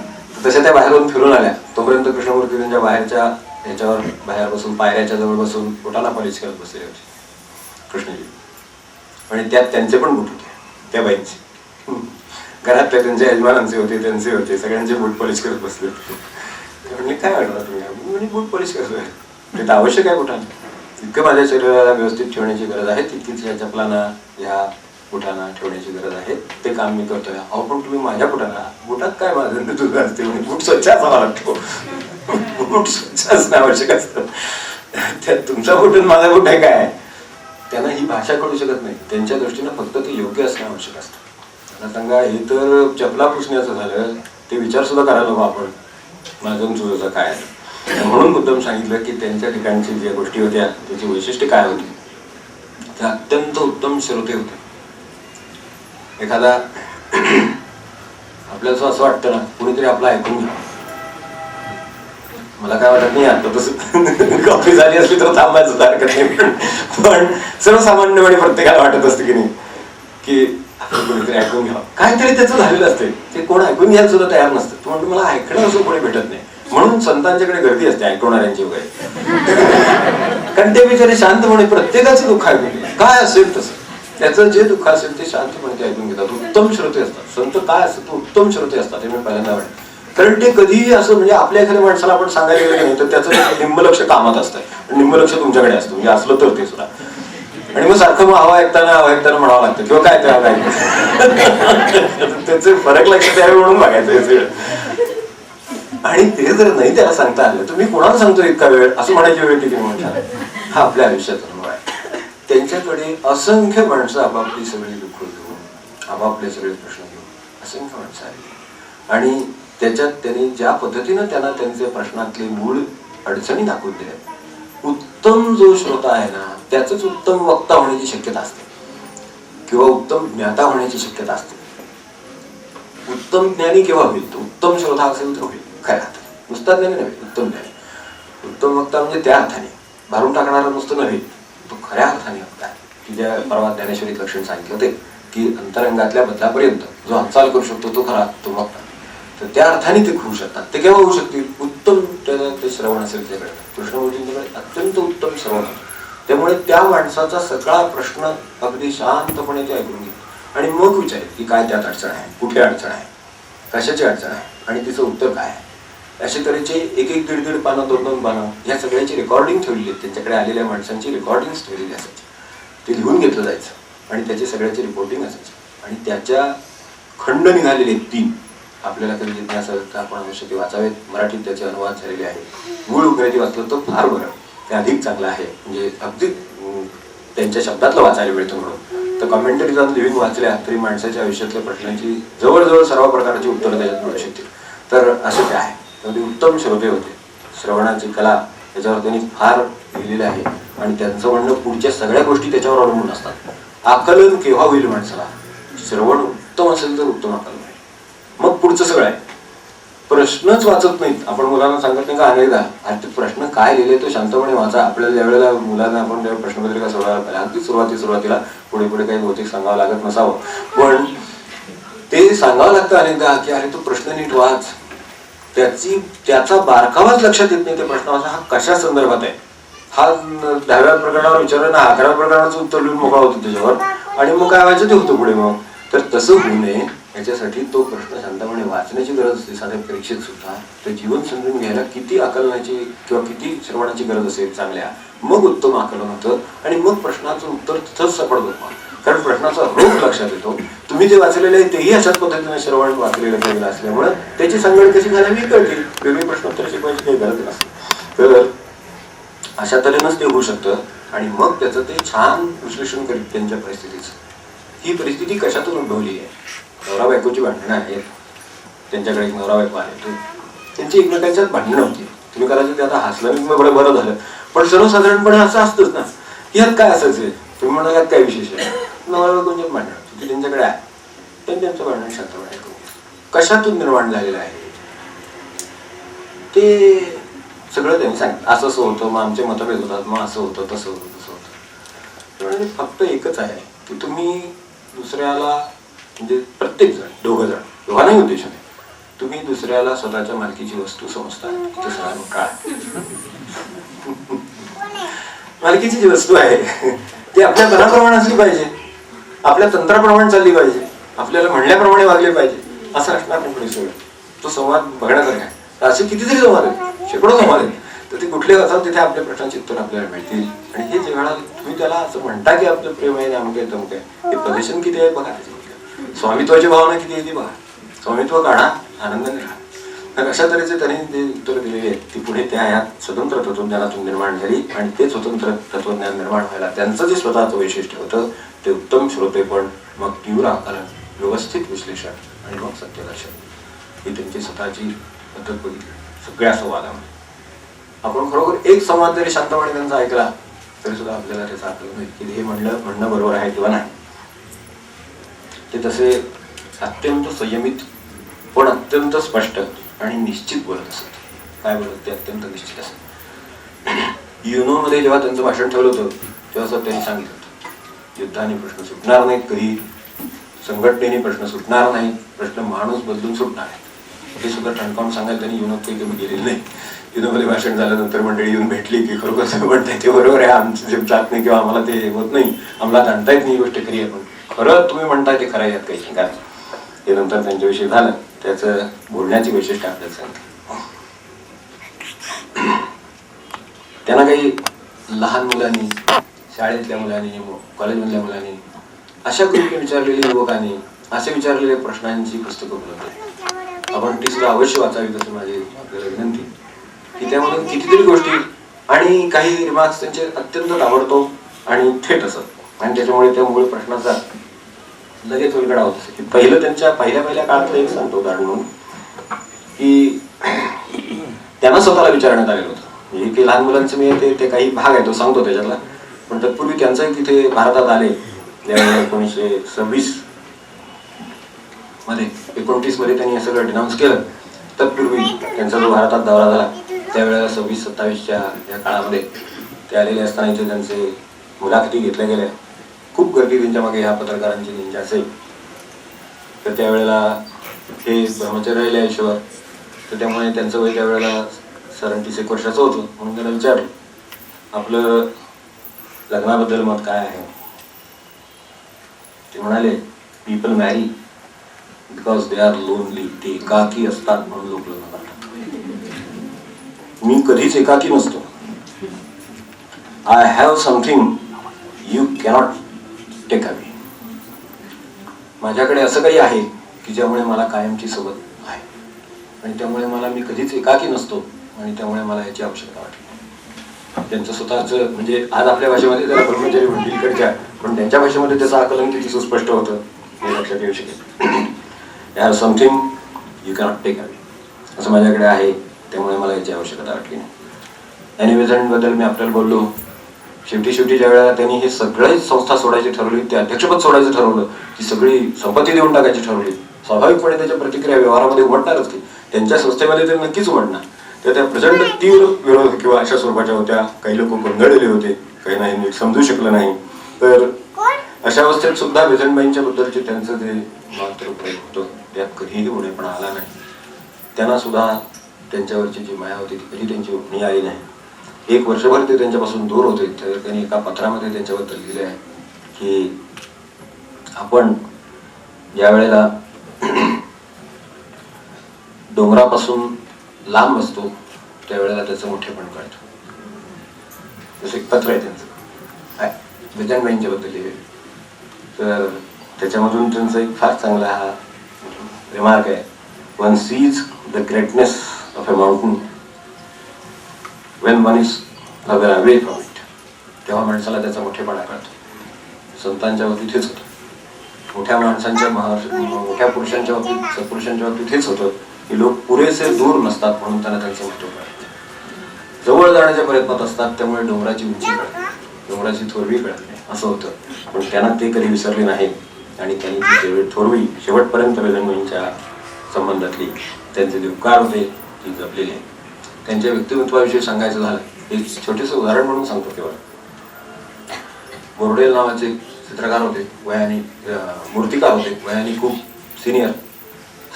तशा त्या बाहेरून फिरून आल्या. तोपर्यंत कृष्णमूर्ती त्यांच्या बाहेरच्या ह्याच्यावर बाहेर बसून पायऱ्याच्या जवळ बसून बोटाला पॉलिश करत बसलेले होते कृष्णजी. आणि त्यात त्यांचे पण बूट होते, त्या बाईंचे. घरातल्या त्यांच्या यजमानांचे होते, त्यांचे होते, सगळ्यांचे बूट पॉलिश करत बसले होते. ते म्हणले काय वाटलं तुम्ही? बूट पॉलिश करतोय. ते तर आवश्यक आहे बुटांना. इतकं माझ्या शरीराला व्यवस्थित ठेवण्याची गरज आहे, तितकीच या चपलांना ह्या बुटांना ठेवण्याची गरज आहे. ते काम मी करतोय. अहो पण तुम्ही माझ्या बुटात काय माझं तुझं असते म्हणजे बूट स्वच्छ असावा लागतो. बूट स्वच्छ असणं आवश्यक असतं. त्यात तुमचा बूट आणि माझा बूट आहे काय? त्यांना ही भाषा कळू शकत नाही. त्यांच्या दृष्टीनं फक्त ते योग्य असणं आवश्यक असतं. त्यांना सांगा हे तर चपला पुसण्याचं झालं, ते विचार सुद्धा करायला नको आपण माझं तुझं काय आहे. म्हणून मुद्दाम सांगितलं की त्यांच्या ठिकाणची ज्या गोष्टी होत्या त्याची वैशिष्ट्य काय होती. ते अत्यंत उत्तम श्रोते होते. एखादा आपल्याला असं वाटतं ना, कुणीतरी आपलं ऐकून घ्या. मला काय वाटत नाही आता तसं कॉफी झाली असली तर थांबायचं हरकत नाही, पण सर्वसामान्यपणे प्रत्येकाला वाटत असतं की नाही की आपण कोणीतरी ऐकून घ्यावं. काहीतरी त्याचं झालेलं असते, ते कोण ऐकून घ्यायला सुद्धा तयार नसतं. तो म्हणतो मला ऐकणं असं कोणी भेटत नाही, म्हणून संतांच्याकडे गर्दी असते ऐकवणाऱ्यांची वगैरे. कारण ते बिचारे शांतपणे प्रत्येकाचं दुःख ऐकून घेतात. काय असेल तसं त्याचं जे दुःख असेल ते शांतपणे ते ऐकून घेतात. उत्तम श्रोते असतात. संत काय असतं, उत्तम श्रोते असतात. हे मी पहिल्यांदा वाटतं. कारण ते कधीही असं म्हणजे आपल्या एखाद्या माणसाला आपण सांगायला गेलं नाही तर त्याचं निम्मलक्ष कामात असतं, निम्मलक्ष तुमच्याकडे असतं. म्हणजे असलं तर ते सुद्धा. आणि मग सारखं मग हवा ऐकताना म्हणावं लागतं किंवा काय त्याला त्याचे फरक लक्षात यावे म्हणून बघायचं हे सगळं. आणि ते जर नाही त्याला सांगता आलं तर मी कोणाला सांगतो इतका वेळ असं म्हणायची वेळ किती म्हणतात. हा आपल्या आयुष्याचा अनुभव आहे. त्यांच्याकडे असंख्य माणसं आपापली सगळी दुःख घेऊन, आपापले सगळे प्रश्न घेऊन असंख्य माणसं आली. आणि त्याच्यात त्यांनी ज्या पद्धतीनं त्यांना त्यांचे प्रश्नातले मूळ अडचणी दाखवून दिल्या. उत्तम जो श्रोता आहे ना त्याच उत्तम वक्ता होण्याची शक्यता असते किंवा उत्तम ज्ञाता होण्याची शक्यता असते. उत्तम ज्ञानी केव्हा होईल? तो उत्तम श्रोता असेल तर होईल खऱ्या अर्थाने. नुसता ज्ञानी नव्हे, उत्तम ज्ञानी. उत्तम वक्ता म्हणजे त्या अर्थाने भारून टाकणारा नुसतं नव्हे, तो खऱ्या अर्थाने वक्ता आहे की ज्या परवा ज्ञानेश्वरीत लक्षण सांगितलं होते की अंतरंगातल्या बदलापर्यंत जो हालचाल करू शकतो तो खरा तो वक्ता. तर त्या अर्थाने ते होऊ शकतात. ते केव्हा होऊ शकतील? उत्तम त्याला ते श्रवण असेल त्याकडे. कृष्णमूर्तींकडे अत्यंत उत्तम श्रवण. त्यामुळे त्या माणसाचा सगळा प्रश्न अगदी शांतपणे ते ऐकून घेत आणि मग विचारेल की काय त्यात अडचण आहे, कुठे अडचण आहे, कशाची अडचण आहे आणि तिचं उत्तर काय आहे. अशा तऱ्हेचे 1-1, 1.5 पानं, 2-2 पानं ह्या सगळ्याची रेकॉर्डिंग ठेवलेली आहे. त्यांच्याकडे आलेल्या माणसांची रेकॉर्डिंग ठेवलेली असायची. ते लिहून घेतलं जायचं आणि त्याची सगळ्याची रिपोर्टिंग असायची. आणि त्याच्या खंड निघालेले 3 आपल्याला कधी जिज्ञासा असं आपण अवश्य ते वाचावेत. मराठीत त्याचे अनुवाद झालेले आहे. मूळ इंग्रजी वाचलं तर फार बरं, ते अधिक चांगलं आहे. म्हणजे अगदी त्यांच्या शब्दातलं वाचायला मिळतं म्हणून. तर कॉमेंटरी जाऊन लिव्हिंग वाचल्या तरी माणसाच्या आयुष्यातल्या प्रश्नांची जवळजवळ सर्व प्रकारची उत्तरं त्याच्यात मिळू शकतील. तर असं काय आहे, त्यामध्ये उत्तम श्रोते होते. श्रवणाची कला त्याच्यावर त्यांनी फार लिहिलेलं आहे आणि त्यांचं म्हणणं पुढच्या सगळ्या गोष्टी त्याच्यावर अवलंबून असतात. आकलन केव्हा होईल माणसाला? श्रवण उत्तम असेल तर उत्तम आकलन आहे, मग पुढचं सगळं आहे. प्रश्नच वाचत नाहीत. आपण मुलांना सांगत नाही का अनेकदा, ते प्रश्न काय लिहिले तो शांतपणे वाचा. आपल्याला ज्या वेळेला मुलांना आपण ज्या प्रश्नपत्रिका सोडवायला अगदी सुरुवातीला पुढे काही बहुतेक सांगावं लागत नसावं, पण ते सांगावं लागतं अनेकदा की अरे तो प्रश्न नीट वाच. त्याचा बारकावाच लक्षात येत नाही. त्या प्रश्नाचा हा कशा संदर्भात आहे, हा 10व्या प्रकरणावर विचारलं ना 11व्या प्रकरणाचं उत्तर लिहून मोकळा होतो त्याच्यावर, आणि मग काय व्हायचं ते होतं पुढे. मग तर तसं होऊ नये याच्यासाठी तो प्रश्न शांतपणे वाचण्याची गरज असते. साध्या परीक्षेत सुद्धा ते जीवन समजून घ्यायला किती आकलनाची किंवा किती श्रवणाची गरज असेल चांगल्या, मग उत्तम आकलन होतं आणि मग प्रश्नाचं उत्तर तिथंच सापडतं. कारण प्रश्नाचा रोख लक्षात येतो. तुम्ही जे वाचलेले आहे तेही अशाच पद्धतीने श्रवण वाचलेलं गेलेलं असल्यामुळे त्याची संगड कशी घालावी कळते. वेगळी प्रश्नोत्तर शिकवायची काही गरज नसते. तर अशा तऱ्हेनंच ते होऊ शकतं आणि मग त्याचं ते छान विश्लेषण करीत त्यांच्या परिस्थितीचं. ही परिस्थिती कशातून उद्भवली आहे? नवरा बायकोची भांडणं आहेत. त्यांच्याकडे एक नवरा बायको आहे, त्यांची एकमेकांच्यात भांडणं होती. तुम्ही कदाचित ते आता हसलं मी बरं झालं, पण सर्वसाधारणपणे असं असतंच ना. यात काय असायचं? तुम्ही म्हणाल यात काय विशेष आहे? नवरा बायकोंच्यात भांडण होती, त्यांच्याकडे आहे, त्यांचं भांडण शांतपणे ऐकून कशातून निर्माण झालेलं आहे ते सगळं त्यांनी सांगितलं. असं असं होतं, मग आमचे मतभेद होतात, मग असं होतं, तसं होतं, तसं होतं. म्हणजे फक्त एकच आहे की तुम्ही दुसऱ्याला, म्हणजे प्रत्येक जण, दोघांनाही उद्देश नाही, तुम्ही दुसऱ्याला स्वतःच्या मालकीची वस्तू समजता. मालकीची जी वस्तू आहे ती आपल्या तनाप्रमाणे असली पाहिजे, आपल्या तंत्राप्रमाणे चालली पाहिजे, आपल्याला म्हणण्याप्रमाणे वागले पाहिजे, असं असणार नाही कोणी सगळं. तो संवाद बघण्यासारखा आहे. असे कितीतरी संवाद आहेत, शेकडो संवाद आहेत. तर ते कुठले असाल तिथे आपल्या प्रश्नांची उत्तर आपल्याला मिळतील. आणि हे जेव्हा तुम्ही त्याला असं म्हणता की आपलं प्रेम आहे, अमुक आहे, तमुक आहे, हे प्रदर्शन किती आहे बघा. त्याच्यामध्ये स्वामित्वाची भावना किती आहे ती बघा. स्वामित्व काढा, आनंदाने राहा. तर अशा तऱ्हेचे त्यांनी जे उत्तर दिलेली आहेत ती पुढे त्या ह्यात स्वतंत्र तत्वज्ञानातून निर्माण झाली. आणि ते स्वतंत्र तत्वज्ञान निर्माण व्हायला त्यांचं जे स्वतःचं वैशिष्ट्य होतं ते उत्तम श्रोतेपण, मग तीव्र आकलन, व्यवस्थित विश्लेषण आणि मग सत्यदर्शन, ही त्यांची स्वतःची पद्धत बघितली सगळ्या संवादामध्ये. आपण खरोखर एक संवाद जरी शांतपणे त्यांचा ऐकला तरी सुद्धा आपल्याला त्याचं आकलन होईल की हे म्हणणं बरोबर आहे किंवा नाही. ते तसे अत्यंत संयमित पण अत्यंत स्पष्ट आणि निश्चित बोलत असत. काय बोलत ते अत्यंत निश्चित असत. युनो मध्ये जेव्हा त्यांचं भाषण ठेवलं होतं तेव्हा असं त्यांनी सांगितलं होतं, युद्धाने प्रश्न सुटणार नाहीत, कधी संघटनेने प्रश्न सुटणार नाही, प्रश्न माणूस बदलून सुटणार आहे. हे सुद्धा ठणकावून सांगायला त्यांनी युनोत काही कमी गेलेलं नाही. युनोमध्ये भाषण झाल्यानंतर मंडळी येऊन भेटली की खरोखर सगळं म्हणताय ते बरोबर आहे, आमचं जे जात नाही किंवा आम्हाला ते होत नाही, आम्हाला जाणता येत नाही, ही गोष्ट खरी आहे, पण खरं तुम्ही म्हणताय ते खरं, यात काही शंका नाही. ते नंतर त्यांच्याविषयी झालं, त्याचं बोलण्याची वैशिष्ट्य आपल्याला सांगितलं. त्यांना काही लहान मुलांनी, शाळेतल्या मुलांनी, कॉलेजमधल्या मुलांनी, अशा ग्रुपने विचारलेल्या युवकांनी असे विचारलेल्या प्रश्नांची पुस्तकं उपलब्ध. आपण ती सुद्धा अवश्य वाचावी अशी माझी आपल्याला विनंती. की त्यामधून कितीतरी गोष्टी आणि काही रिमार्क्स त्यांचे अत्यंत ताबडतोब आणि थेट असत आणि त्याच्यामुळे त्या मूळ प्रश्नाचा लगेच उलगडा होत असे. की पहिलं त्यांच्या पहिल्या काळातलं एक सांगतो उदाहरण म्हणून की त्यांना स्वतःला विचारण्यात आलेलं होतं. म्हणजे की लहान मुलांचं मी ते काही भाग आहे तो सांगतो त्याच्यातला, पण तत्पूर्वी त्यांचंही तिथे भारतात आले त्यावेळेला 1926 मध्ये 29 मध्ये त्यांनी हे सगळं डिनाऊन्स केलं. तत्पूर्वी त्यांचा जो भारतात दौरा झाला त्यावेळेला 26-27च्या या काळामध्ये ते आलेले असताना इथे त्यांचे मुलाखती घेतल्या गेल्या. खूप गर्दी त्यांच्या मागे ह्या पत्रकारांची नेमकी असेल. तर त्यावेळेला हे ब्रह्मचर्य राहिले आयुष्यभर, तर त्यामुळे त्यांचं वय त्यावेळेला 37 वर्षाचं होतं. म्हणून त्यांना विचारलं आपलं लग्नाबद्दल मत काय आहे. ते म्हणाले पीपल मॅरी बिकॉज दे आर लोनली. ते एकाकी असतात म्हणून लोक लग्न करतात. मी कधीच एकाकी नसतो. I have something you cannot take away. माझ्याकडे असं काही आहे की ज्यामुळे मला कायमची सोबत आहे आणि त्यामुळे मला मी कधीच एकाकी नसतो आणि त्यामुळे मला याची आवश्यकता वाटली. त्यांचं स्वतःचं म्हणजे आज आपल्या भाषेमध्ये त्याला ब्रह्मचर्य म्हणतील इकडच्या, पण त्यांच्या भाषेमध्ये त्याचं आकलन किती सुस्पष्ट होतं हे लक्षात येऊ शकेल. I have something you cannot take away. असं माझ्याकडे आहे त्यामुळे मला याची आवश्यकता वाटली नाही. अॅनी बेझंट बद्दल मी आपल्याला बोललो. शेवटी ज्या वेळेला त्यांनी हे सगळे संस्था सोडायची ठरवली, ते अध्यक्षपद सोडायचं ठरवलं, ती सगळी संपत्ती देऊन टाकायची ठरवली, स्वाभाविकपणे त्याच्या प्रतिक्रिया व्यवहारामध्ये उमटणारच की. त्यांच्या संस्थेमध्ये ते नक्कीच उमटणार. तर त्या प्रचंड तीव्र विरोध किंवा अशा स्वरूपाच्या होत्या. काही लोक गोंधळलेले होते, काही नाही नीट समजू शकलं नाही. तर अशा अवस्थेत सुद्धा बेझंटबाईंच्या बद्दलचे त्यांचं जे मात्र प्रेम होतं त्यात कधीही उणेपणा आला नाही. त्यांना सुद्धा त्यांच्यावरची जी माया होती ती कधी त्यांची उठणी आली नाही. 1 वर्षभर ते त्यांच्यापासून दूर होते. तर त्यांनी एका पत्रामध्ये त्यांच्याबद्दल लिहिले आहे की आपण ज्या वेळेला डोंगरापासून लांब असतो त्यावेळेला त्याचं मोठेपण कळतं. जसं एक पत्र आहे त्यांचं गजानबाईंच्या बद्दल लिहिले. तर त्याच्यामधून त्यांचा एक फार चांगला हा रिमार्क आहे. One seize the greatness of a mountain when one is away from it. तेव्हा माणसाला त्याचा मोठेपणा कळतो. संतांच्या बाबतीत हेच होतं. मोठ्या माणसांच्या मोठ्या पुरुषांच्या बाबतीत सत्पुरुषांच्या बाबतीत हेच होतं की लोक पुरेसे दूर नसतात म्हणून त्यांना त्यांचं महत्व कळतं. जवळ जाण्याच्या प्रयत्नात असतात त्यामुळे डोंगराची उंची कळते, डोंगराची थोरवी कळते असं होतं. पण त्यांना ते कधी विसरले नाही आणि त्यांनी ती थोरवी शेवटपर्यंत गजानबाईंच्या संबंधातली त्यांचे जे उपकार होते ती जपलेली आहे. त्यांच्या व्यक्तिमत्वाविषयी सांगायचं झालं एक छोटेसं उदाहरण म्हणून सांगतो. केवळ बोर्डेल नावाचे चित्रकार होते, वयाने मूर्तिकार होते, वयाने खूप सिनियर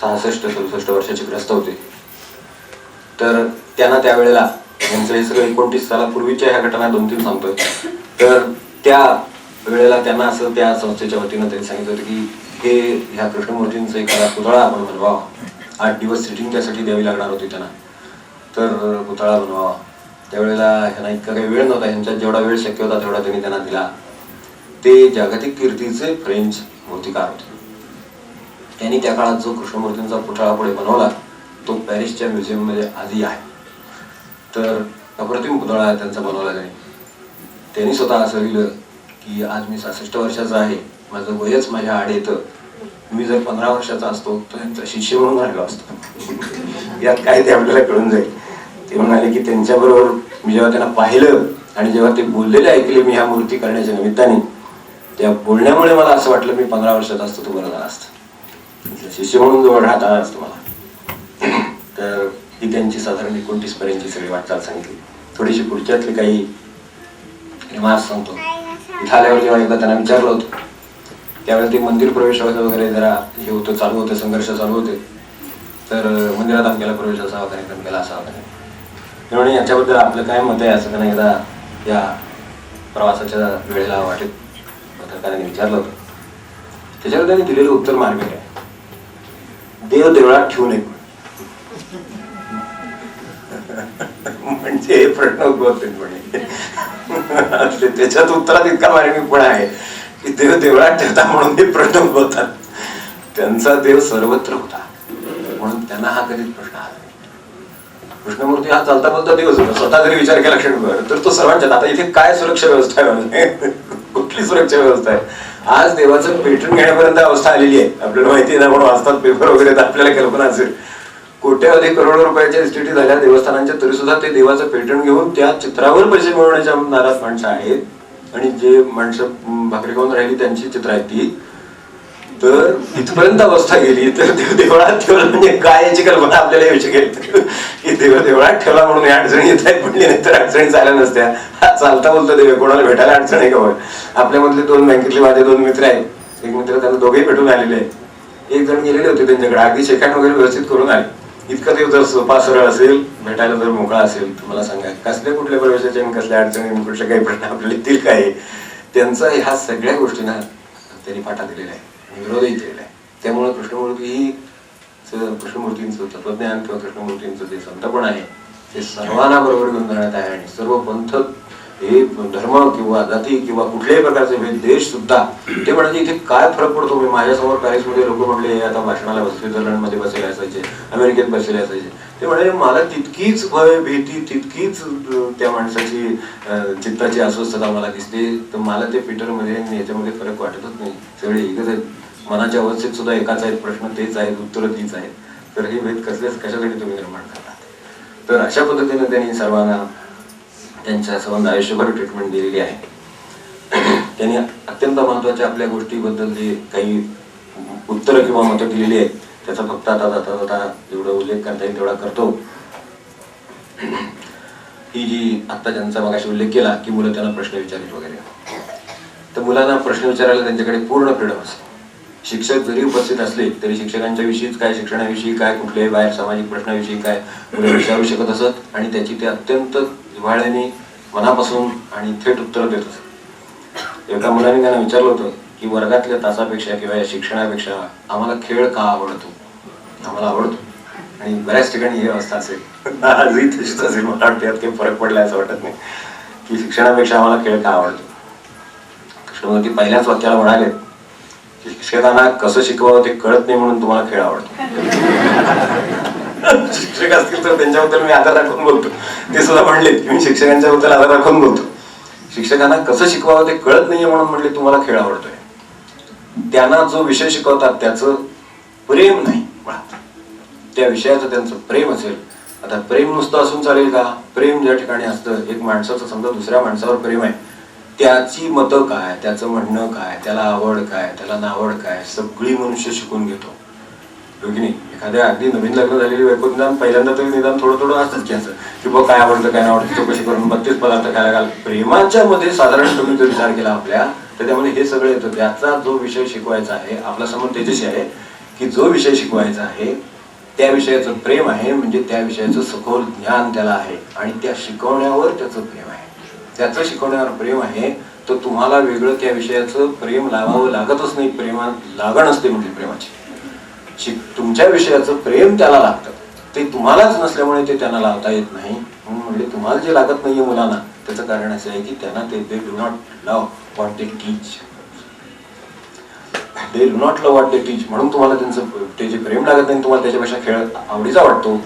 66-67 वर्षाचे ग्रस्त होते. तर त्यांना त्यावेळेला यांचं हे सगळं 29 सालापूर्वीच्या ह्या घटना 2-3 सांगतोय. तर त्या वेळेला त्यांना असं त्या संस्थेच्या वतीनं त्यांनी सांगितलं होतं की हे ह्या कृष्णमूर्तींचा एखादा पुतळा आपण बनवावा. 8 दिवस सिटिंग त्यासाठी द्यावी लागणार होती त्यांना. तर पुतळा बनवावा. त्यावेळेला ह्यांना इतका काही वेळ नव्हता. ह्यांच्यात जेवढा वेळ शक्य होता तेवढा त्यांनी त्यांना दिला. ते जागतिक कीर्तीचे फ्रेंच मूर्तिकार होते. त्यांनी त्या काळात जो कृष्णमूर्तींचा पुतळा पुढे बनवला तो पॅरिसच्या म्युझियममध्ये आजही आहे. तर अप्रतिम पुतळा त्यांचा बनवला त्यांनी. त्यांनी स्वतः असं लिहिलं की आज मी 66 वर्षाचा आहे, माझं वयच माझ्या आड येतं. मी जर 15 वर्षाचा असतो तर त्यांचा शिष्य म्हणून राहिलो असतो. यात काय ते आपल्याला कळून जाईल. ते म्हणाले की त्यांच्याबरोबर मी जेव्हा त्यांना पाहिलं आणि जेव्हा ते बोललेले ऐकले मी ह्या मूर्ती करण्याच्या निमित्ताने, त्या बोलण्यामुळे मला असं वाटलं मी 15 वर्षाचा असतो तर बरं झालं असतं, शिष्य म्हणून जवळ राहत आला असतो मला. तर ही त्यांची साधारण 29 पर्यंतची सगळी वाटचाल सांगितली. थोडीशी पुढच्यातली काही रिमार्क्स सांगतो. इथं आल्यावर जेव्हा एकदा त्यांना विचारलं होतं त्यावेळेला ते मंदिर प्रवेशाचं वगैरे जरा हे होतं, चालू होतं, संघर्ष चालू होते. तर मंदिरात आमच्याला प्रवेश असावा का नाही, आमच्याला असावा का नाही. त्यामुळे याच्याबद्दल आपलं काय मत आहे असं त्यांना एकदा या प्रवासाच्या वेळेला वाटेत पत्रकारांनी विचारलं होतं. त्याच्यावर त्यांनी दिलेलं उत्तर मार्मिक आहे. देव देवळात ठेवू नये. म्हणजे प्रश्न उद्भवते म्हणे. त्याच्यात उत्तरात इतका मार्मिकपणा आहे की देव देवळात ठेवता म्हणून ते प्रश्न उद्भवतात. त्यांचा देव सर्वत्र होता म्हणून त्यांना हा कधीच प्रश्न आला नाही. कृष्णमूर्ती हा चालता बोलता देवच होता. स्वतः जरी विचार केला क्षणभर तर तो सर्वांच्यात. आता इथे काय सुरक्षा व्यवस्था आहे, कुठली सुरक्षा व्यवस्था आहे? आज देवाचं पेटून घेण्यापर्यंत अवस्था आलेली आहे. आपल्याला माहिती नाही म्हणून वाचतात पेपर वगैरे तर आपल्याला कल्पना असेल. कोट्यावधी करोडो रुपयाच्या इस्टेटी झाल्या देवस्थानांच्या, तरी सुद्धा ते देवाचं पेटंट घेऊन त्या चित्रावर पैसे मिळवण्याच्या नाराज माणसं आहेत. आणि जे माणसं भाकरी खाऊन राहिली त्यांची चित्र आहेत ती. तर इथपर्यंत अवस्था गेली तर देव देवळात ठेवला म्हणजे काय याची कल्पना आपल्याला येऊ शकेल की देव देवळात ठेवला म्हणून या अडचणी येत आहेत. म्हणली नाही तर अडचणी झाल्या नसत्या. हा चालता बोलता देव कोणाला भेटायला अडचण आहे का? बघ, आपल्यामधले 2 बँकेतले माझे 2 मित्र आहेत. एक मित्र त्यांना दोघेही भेटून आलेले आहेत. एक जण गेलेले होते त्यांच्याकडे, अगदी शेकाट वगैरे व्यवस्थित करून आले. इतका देव जर सोपा सरळ असेल, भेटायला जर मोकळा असेल तर मला सांगा कसल्या कुठल्या प्रवेशाचे आणि कसल्या अडचणी कुठले काही प्रश्न आपल्याला येतील काय. त्यांचा ह्या सगळ्या गोष्टींना त्यांनी पाठा दिलेला आहे, विरोधही केलेला आहे. त्यामुळे कृष्णमूर्ती ही कृष्णमूर्तींचं तत्वज्ञान किंवा कृष्णमूर्तींचं जे संतपण आहे ते सर्वांना बरोबर घेऊन जाण्यात आहे. आणि सर्व पंथ हे धर्म किंवा जाती किंवा कुठल्याही प्रकारचे भेद, देश सुद्धा ते म्हणजे इथे काय फरक पडतो. मी माझ्यासमोर पॅरिसमध्ये लोक म्हणले आता भाषणाला स्वित्झर्लंडमध्ये बसलेले असायचे, अमेरिकेत बसलेले असायचे. ते म्हणाले मला तितकीच भय भीती, तितकीच त्या माणसाची चित्ताची अस्वस्थता मला दिसते. तर मला ते पीटरमध्ये याच्यामध्ये फरक वाटतच नाही. सगळे एकच आहेत. मनाच्या अवस्थेत सुद्धा एकाच आहेत, प्रश्न तेच आहेत, उत्तरं तीच आहेत. तर हे भेद कशासाठी तुम्ही निर्माण करतात? तर अशा पद्धतीने त्यांनी सर्वांना त्यांच्या संबंध आयुष्यभर ट्रीटमेंट दिलेली आहे. त्यांनी अत्यंत महत्वाच्या आपल्या गोष्टीबद्दल जे काही उत्तरं किंवा मतं दिलेली आहेत त्याचा फक्त आता जेवढा उल्लेख करता येईल तेवढा करतो. ही जी आत्ता ज्यांचा मगाशी उल्लेख केला की मुलं त्यांना प्रश्न विचारित वगैरे, तर मुलांना प्रश्न विचारायला त्यांच्याकडे पूर्ण फ्रीडम असते. शिक्षक जरी उपस्थित असले तरी शिक्षकांच्या विषयीच काय, शिक्षणाविषयी काय, कुठल्याही बाहेर सामाजिक प्रश्नाविषयी काय मुलं विचारू शकत असत आणि त्याची ते अत्यंत जिव्हाळ्याने मनापासून आणि थेट उत्तर देत असत. एका मुलाने त्यांना विचारलं होतं की वर्गातल्या तासापेक्षा किंवा या शिक्षणापेक्षा आम्हाला खेळ का आवडतो, आम्हाला आवडतो. आणि बऱ्याच ठिकाणी ही अवस्था असेल, आजही तशीच असेल. मला वाटतं यात काही फरक पडला असं वाटत नाही की शिक्षणापेक्षा आम्हाला खेळ का आवडतो. कृष्णमूर्ती पहिल्याच वाक्याला म्हणाले शिक्षकांना कसं शिकवावं ते कळत नाही म्हणून तुम्हाला खेळ आवडतो. शिक्षक असतील तर त्यांच्याबद्दल मी आदर राखून बोलतो. ते सुद्धा म्हणले की मी शिक्षकांच्या बद्दल आदर राखून बोलतो. शिक्षकांना कसं शिकवावं ते कळत नाहीये म्हणून म्हणले तुम्हाला खेळ आवडतोय. त्यांना जो विषय शिकवतात त्याचं प्रेम नाही, त्या विषयाचं त्यांचं प्रेम असेल. आता प्रेम नुसतं असून चालेल का? प्रेम ज्या ठिकाणी असतं, एक माणसाचं समजा दुसऱ्या माणसावर प्रेम आहे, त्याची मतं काय, त्याचं म्हणणं काय, त्याला आवड काय, त्याला नावड काय, सगळी मनुष्य शिकून घेतो. की नाही? एखाद्या अगदी नवीन लग्न झालेली बायको निदान पहिल्यांदा तरी निदान थोडं थोडं असतंच की असं की बघ काय आवडतं काय नाही आवडतं चौकशी करून 32 पदार्थ खायला घाल. प्रेमाच्या मध्ये साधारण तुम्ही जर विचार केला आपल्या तर त्यामध्ये हे सगळं येतं. त्याचा जो विषय शिकवायचा आहे, आपला समोर त्याच्याशी आहे की जो विषय शिकवायचा आहे त्या विषयाचं प्रेम आहे, म्हणजे त्या विषयाचं सखोल ज्ञान त्याला आहे आणि त्या शिकवण्यावर त्याचं प्रेम आहे. त्याचं शिकवण्यावर प्रेम आहे तर तुम्हाला वेगळं त्या विषयाचं प्रेम लावावं लागतच नाही. प्रेमात लागण असते म्हणजे प्रेमाची. तुमच्या विषयाचं प्रेम त्याला लागतं, ते तुम्हालाच नसल्यामुळे ते त्यांना लावता येत नाही. म्हणून म्हणजे तुम्हाला जे लागत नाहीये मुलांना त्याचं कारण असं आहे की त्यांना ते they do not love what they teach. They do not love what they teach म्हणून तुम्हाला त्यांचं ते जे प्रेम लागत नाही, तुम्हाला त्याच्यापेक्षा खेळ आवडीचा वाटतो,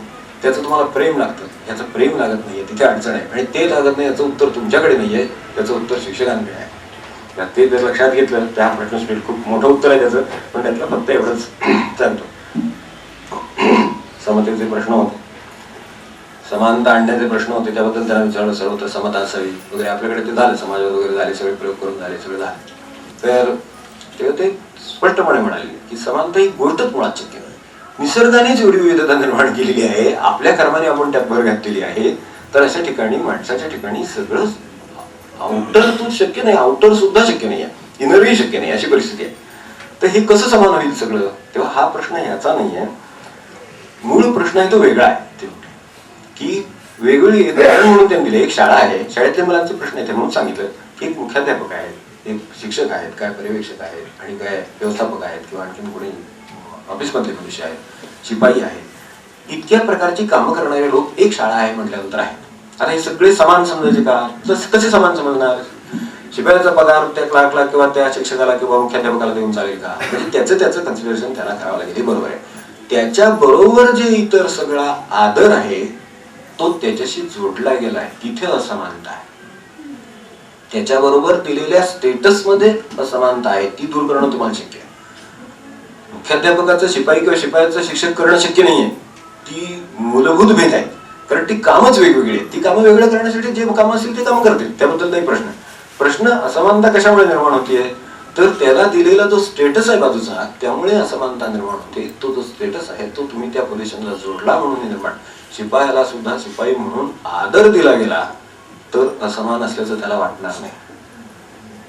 त्याचं तुम्हाला प्रेम लागतं. याचं प्रेम लागत नाहीये, तिथे अडचण आहे. आणि ते लागत नाही याचं उत्तर तुमच्याकडे नाहीये, त्याचं उत्तर शिक्षकांकडे आहे. ते जर लक्षात घेतलं त्या प्रश्न खूप मोठं उत्तर आहे त्याचं, पण त्यातलं फक्त एवढंच सांगतो. समतेचे प्रश्न होते, समानता आणण्याचे प्रश्न होते, त्याबद्दल त्यांना विचारलं. सर्व तर समता असावी वगैरे आपल्याकडे ते झाले, समाजावर वगैरे झाले, सगळे प्रयोग करून झाले, सगळे झाले. तर ते स्पष्टपणे म्हणाले की समानता ही गोष्टच मुळात शक्य नाही. निसर्गानेच एवढी विविधता निर्माण केलेली आहे, आपल्या कर्माने आपण त्यात भर घातलेली आहे. तर अशा ठिकाणी माणसाच्या ठिकाणी सगळं आउटर तो शक्य नाही, आउटर सुद्धा शक्य नाही आहे, इनरही शक्य नाही, अशी परिस्थिती आहे. तर हे कसं समान होईल सगळं? तेव्हा हा प्रश्न याचा नाहीये, मूळ प्रश्न आहे तो वेगळा आहे. की वेगळी म्हणून त्यांनी दिले. एक शाळा आहे, शाळेतल्या मुलांचे प्रश्न आहेत म्हणून सांगितलं की एक मुख्याध्यापक आहेत, एक शिक्षक आहेत, काय पर्यवेक्षक आहेत आणि काय व्यवस्थापक आहेत किंवा आणखी कोणी ऑफिसमधले मनुष्य आहेत, शिपाई आहेत. इतक्या प्रकारची कामं करणारे लोक एक शाळा आहे म्हटल्यानंतर आहेत. आता हे सगळे समान समजायचे का? कसे समान समजणार? शिपायाचा पगार त्या क्लार्कला किंवा त्या शिक्षकाला किंवा मुख्याध्यापकाला देऊन चालेल का? म्हणजे त्याचं कन्सिडरेशन त्याला करावं लागेल. हे बरोबर आहे. त्याच्या बरोबर जे इतर सगळा आदर आहे तो त्याच्याशी जोडला गेलाय, तिथे असमानता आहे. त्याच्याबरोबर दिलेल्या स्टेटस मध्ये असमानता आहे, ती दूर करणं तुम्हाला शक्य आहे. मुख्याध्यापकाचं शिपाई किंवा शिपायाचं शिक्षक करणं शक्य नाहीये. ती मूलभूत भेद आहे, कारण ती कामच वेगवेगळी आहेत. ती कामं वेगळं करण्यासाठी जे कामं असतील ते कामं करतील, त्याबद्दल नाही प्रश्न. प्रश्न असमानता कशामुळे निर्माण होतीये? तर त्याला दिलेला जो स्टेटस आहे बाजूचा, त्यामुळे असमानता निर्माण होते. तो जो स्टेटस आहे तो तुम्ही त्या पोझिशनला जोडला म्हणून निर्माण. शिपायाला सुद्धा शिपाई म्हणून आदर दिला गेला तर असमान असल्याचं त्याला वाटणार नाही.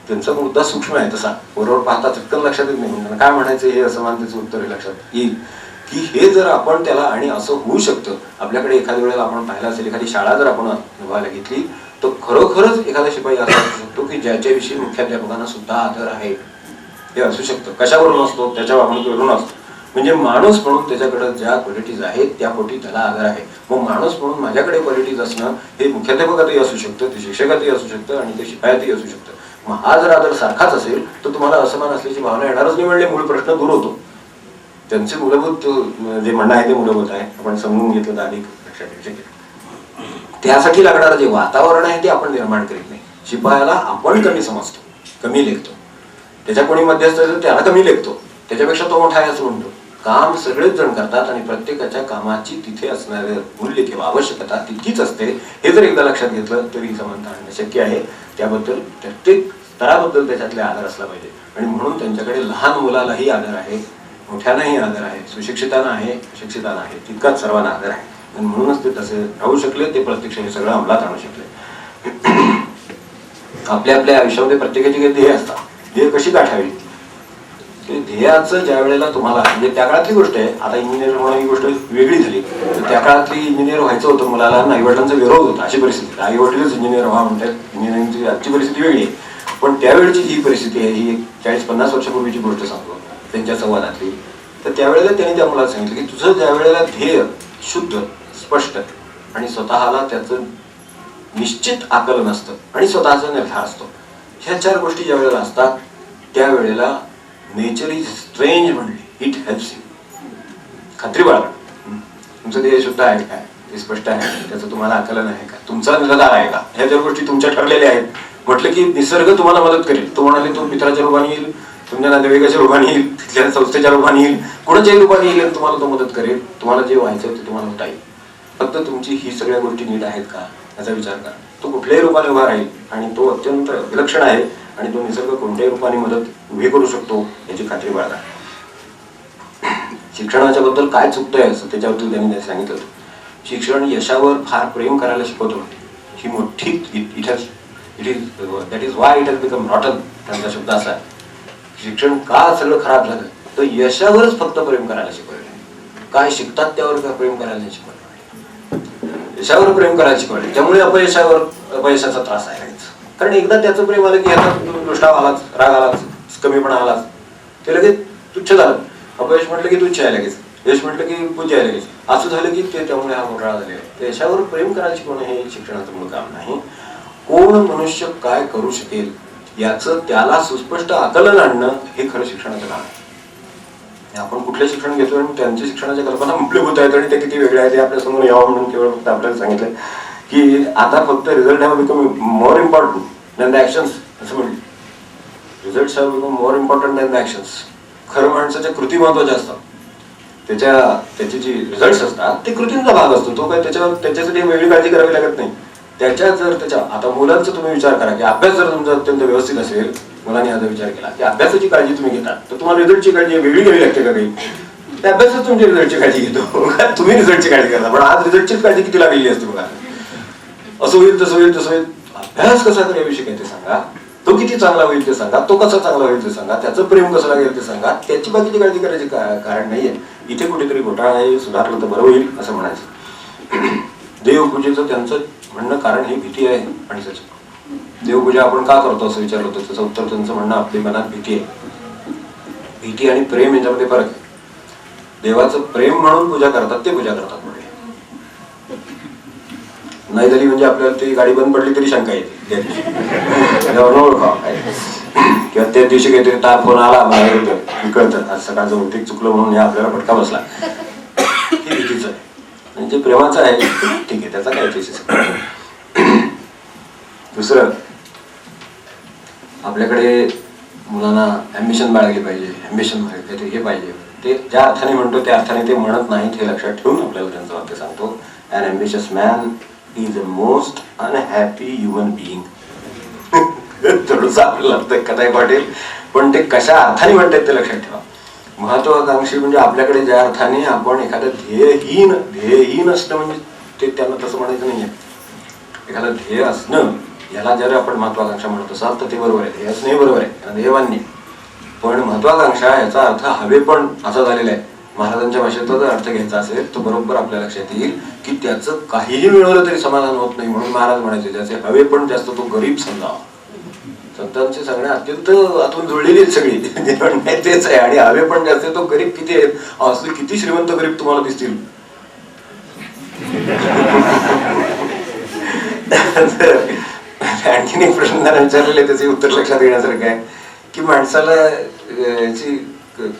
त्यांचा मुद्दा सूक्ष्म आहे, तसा बरोबर पाहता चटकन लक्षात येत नाही. काय म्हणायचं हे असमानतेचं उत्तर लक्षात येईल की हे जर आपण त्याला, आणि असं होऊ शकतं आपल्याकडे एखाद्या वेळेला आपण पाहिलं असेल, एखादी शाळा जर आपण निभायला घेतली तर खरोखरच एखादा शिपाई असा असू शकतो की ज्याच्याविषयी मुख्याध्यापकांना सुद्धा आदर आहे. हे असू शकतं. कशावरून असतो? त्याच्या वागणुकीवरून असतो. म्हणजे माणूस म्हणून त्याच्याकडे ज्या क्वालिटीज आहेत त्या पोटी त्याला आदर आहे. मग माणूस म्हणून माझ्याकडे क्वालिटीज असणं हे मुख्याध्यापकातही असू शकतं, ते शिक्षकातही असू शकतं आणि ते शिपायातही असू शकतं. मग हा जर आदर सारखाच असेल तर तुम्हाला असमान असल्याची भावना येणारच नाही. म्हणजे मूळ प्रश्न दूर होतो. त्यांचे मूलभूत जे म्हणणं आहे ते मूलभूत आहे, आपण समजून घेतलं तर अधिक लक्षात येऊ शकेल. त्यासाठी लागणारं जे वातावरण आहे ते आपण निर्माण करीत नाही. शिपायाला आपण कमी समजतो, कमी लेखतो. त्याच्या कोणी मध्यस्थ त्याला कमी लेखतो, त्याच्यापेक्षा तो मोठा आहे असं म्हणतो. काम सगळेच जण करतात आणि प्रत्येकाच्या कामाची तिथे असणारे मूल्य किंवा आवश्यकता तितकीच असते. हे जर एकदा लक्षात घेतलं तरी समानता आणणं शक्य आहे. त्याबद्दल प्रत्येक स्तराबद्दल त्याच्यातले आदर असला पाहिजे. आणि म्हणून त्यांच्याकडे लहान मुलालाही आदर आहे, मोठ्यानाही आदर आहे, सुशिक्षितांना आहे, अशिक्षितांना आहे, तितकाच सर्वांना आदर आहे. आणि म्हणूनच ते तसे राहू शकले, ते प्रत्यक्ष हे सगळं अंमलात आणू शकले. आपल्या आपल्या आयुष्यामध्ये प्रत्येकाची काही ध्येय असतात. ध्येय कशी गाठावी ते ध्येयाचं ज्या वेळेला तुम्हाला, म्हणजे त्या काळातली गोष्ट आहे, आता इंजिनियर होणं ही गोष्ट वेगळी झाली, तर त्या काळातली इंजिनियर व्हायचं होतं मुलाला, आईवडिलांचा विरोध होता, अशी परिस्थिती. आईवडीलच इंजिनियर व्हा म्हणतात, इंजिनिअरिंगची आजची परिस्थिती वेगळी आहे, पण त्यावेळेची जी परिस्थिती आहे ही 40-50 वर्षापूर्वीची गोष्ट सांगतो त्यांच्या संवादातली. तर त्यावेळेला त्यांनी त्या मुलाला सांगितलं की तुझं ज्या वेळेला ध्येय शुद्ध, स्पष्ट आणि स्वतःला त्याचं निश्चित आकलन असतं आणि स्वतःचा निर्धार असतो, ह्या 4 गोष्टी ज्या वेळेला असतात त्यावेळेला नेचर इज स्ट्रेंज म्हणली, इट हेल्प्स यू. खात्री बाळगा, तुमचं ध्येय शुद्ध आहे काय, ते स्पष्ट आहे, त्याचं तुम्हाला आकलन आहे का, तुमचा निर्धार आहे का, ह्या 4 गोष्टी तुमच्या ठरलेल्या आहेत. म्हटलं की निसर्ग तुम्हाला मदत करेल. तो म्हणाले तो मित्राच्या रूपाने येईल, तुमच्या नातेवाईकाच्या रूपाने येईल, तिथल्या संस्थेच्या रूपाने येईल, कोणाच्याही रूपाने येईल आणि तुम्हाला तो मदत करेल. तुम्हाला जे व्हायचं ते तुम्हाला होता येईल. फक्त तुमची ही सगळ्या गोष्टी नीट आहेत का याचा विचार करा. तो कुठल्याही रूपाने उभा राहील आणि तो अत्यंत विलक्षण आहे आणि तो निसर्ग कोणत्याही रूपाने मदत उभी करू शकतो याची खात्री बाळगा. शिक्षणाच्या बद्दल काय चुकतंय असं त्याच्याबद्दल त्यांनी सांगितलं. शिक्षण यशावर फार प्रेम करायला शिकवतो. ही मोठी that is why it has become rotten. त्यांचा शब्द असा आहे, शिक्षण का सगळं खराब झालं तर यशावरच फक्त प्रेम करायला शिकवलं. काय शिकतात त्यावर का प्रेम करायला शिकवलं, यशावर प्रेम करायला शिकवले. त्यामुळे अपयशाचा त्रास आहे. कारण एकदा त्याचं प्रेम आलं की ह्याचा दुष्टाव आलाच, राग आलाच, कमीपणा आलाच, ते लगेच तुच्छ झालं. अपयश म्हटलं की तुच्छ आहे लगेच, यश म्हटलं की पूज्य आहे लगेच, असं झालं की ते त्यामुळे हा घोटाळा झालेला आहे. यशावर प्रेम करायला शिकवणं हे शिक्षणाचं मूळ काम नाही. कोण मनुष्य काय करू शकेल याचं त्याला सुस्पष्ट आकलन आणणं हे खरं शिक्षणाचं काम आहे. आपण कुठलं शिक्षण घेतोय आणि त्यांच्या शिक्षणाच्या कल्पना मूलभूत आहेत आणि ते किती वेगळे आहेत हे आपल्या समोर यावं म्हणून केवळ फक्त आपल्याला सांगितलं की आता फक्त result have become more important than the actions असं म्हणलं. Results have become more important than the actions. खरं माणसाच्या कृती महत्वाच्या असतात. त्याची जी रिझल्ट्स असतात ते कृतींचा भाग असतो. तो काय त्याच्यासाठी वेगळी काळजी करावी लागत नाही. आता मुलांचा तुम्ही विचार करा की अभ्यास जर तुमचा अत्यंत व्यवस्थित असेल, मुलांनी याचा विचार केला की अभ्यासाची काळजी तुम्ही घेता तर तुम्हाला रिझल्टची काळजी वेगळी घ्यावी लागते का काही? त्या अभ्यासात तुमची रिझल्टची काळजी घेतो, तुम्ही रिझल्टची काळजी करता, पण आज रिझल्टचीच काळजी किती लागलेली असते बघा. असं होईल तसं होईल तसं होईल. अभ्यास कसा कराविषयी काय ते सांगा, तो किती चांगला होईल ते सांगा, तो कसा चांगला होईल ते सांगा, त्याचं प्रेम कसं लागेल ते सांगा. त्याची बाकीची काळजी करायची कारण नाहीये. इथे कुठेतरी घोटाळा आहे, सुधारलं तर बरं होईल असं म्हणायचं. देवपूजेचं त्यांचं म्हणणं कारण ही भीती आहे आणि देवपूजा आपण का करतो असं विचारलं होतं. त्याचं उत्तर त्यांचं म्हणणं आपल्या मनात भीती आहे. भीती आणि प्रेम याच्यामध्ये फरक आहे. देवाचं प्रेम म्हणून पूजा करतात ते पूजा करतात म्हणजे नाही झाली म्हणजे आपल्याला ती गाडी बंद पडली तरी शंका येते किंवा त्या दिवशी काहीतरी तार फोन आला कळतं आज सकाळचं बहुतेक चुकलं म्हणून आपल्याला फटका बसला. हे भीतीचं आहे. आणि जे प्रेमाचं आहे ठीक आहे, त्याचा काय विशेष. दुसरं, आपल्याकडे मुलांना ॲम्बिशन बाळगली पाहिजे, ॲम्बिशन काहीतरी हे पाहिजे. ते ज्या अर्थाने म्हणतो त्या अर्थाने ते म्हणत नाहीत हे लक्षात ठेवून आपल्याला त्यांचं वाक्य सांगतो. An ambitious man is a most unhappy human being. थोडंसं आपल्याला अर्थ कथा वाटेल पण ते कशा अर्थाने म्हणतात ते लक्षात ठेवा. महत्वाकांक्षी म्हणजे आपल्याकडे ज्या अर्थाने आपण एखादं ध्येयहीन असणं म्हणजे ते त्यांना तसं म्हणायचं नाहीये. एखादं ध्येय असणं याला जर आपण महत्वाकांक्षा म्हणत असाल तर ते बरोबर आहे. ध्येय असणंही बरोबर आहे, ध्येयवान्य. पण महत्वाकांक्षा याचा अर्थ हवे पण असा झालेला आहे. महाराजांच्या भाषेचा जर अर्थ घ्यायचा असेल तर बरोबर आपल्या लक्षात येईल की त्याचं काहीही मिळवलं तरी समाधान होत नाही. म्हणून महाराज म्हणायचे त्याचे हवे पण जास्त तो गरीब समजावा. संतांचे सांगणे अत्यंत आतून जुळलेली सगळी तेच आहे. आणि हवे पण जास्त तो गरीब किती आहेत, असले किती श्रीमंत गरीब तुम्हाला दिसतील. आणखीन एक प्रश्न त्यांना विचारलेले त्याचे उत्तर लक्षात येण्यासारखं आहे की माणसाला याची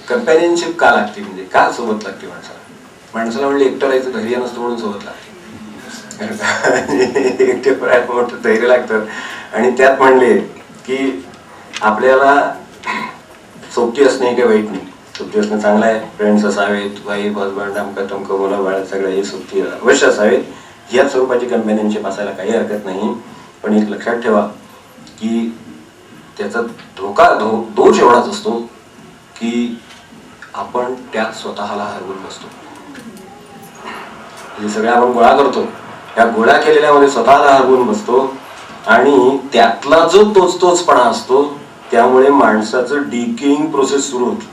कंपॅनियनशिप का लागते, म्हणजे का सोबत लागते माणसाला म्हणजे एकटं राहायचं धैर्य नसतं म्हणून सोबत लागते. एकटे मोठं धैर्य लागतं. आणि त्यात म्हणले की आपल्याला सोबती असणे काही वाईट नाही, सोबती असणं चांगलं आहे. फ्रेंड्स असावेत, वाईफ हजबंड आमका तमकं मुलं बाळ सगळं हे सोबती अवश्य असावेत. ह्या स्वरूपाची कंपॅनियनशिप असायला काही हरकत नाही. पण एक लक्षात ठेवा की त्याचा दोष एवढाच असतो की आपण त्यात स्वतःला हरवून बसतो. हे सगळे आपण गोळा करतो, या गोळा केलेल्यामध्ये स्वतःला हरवून बसतो आणि त्यातला जो तोचपणा असतो त्यामुळे माणसाचं डिकेइंग प्रोसेस सुरू होते.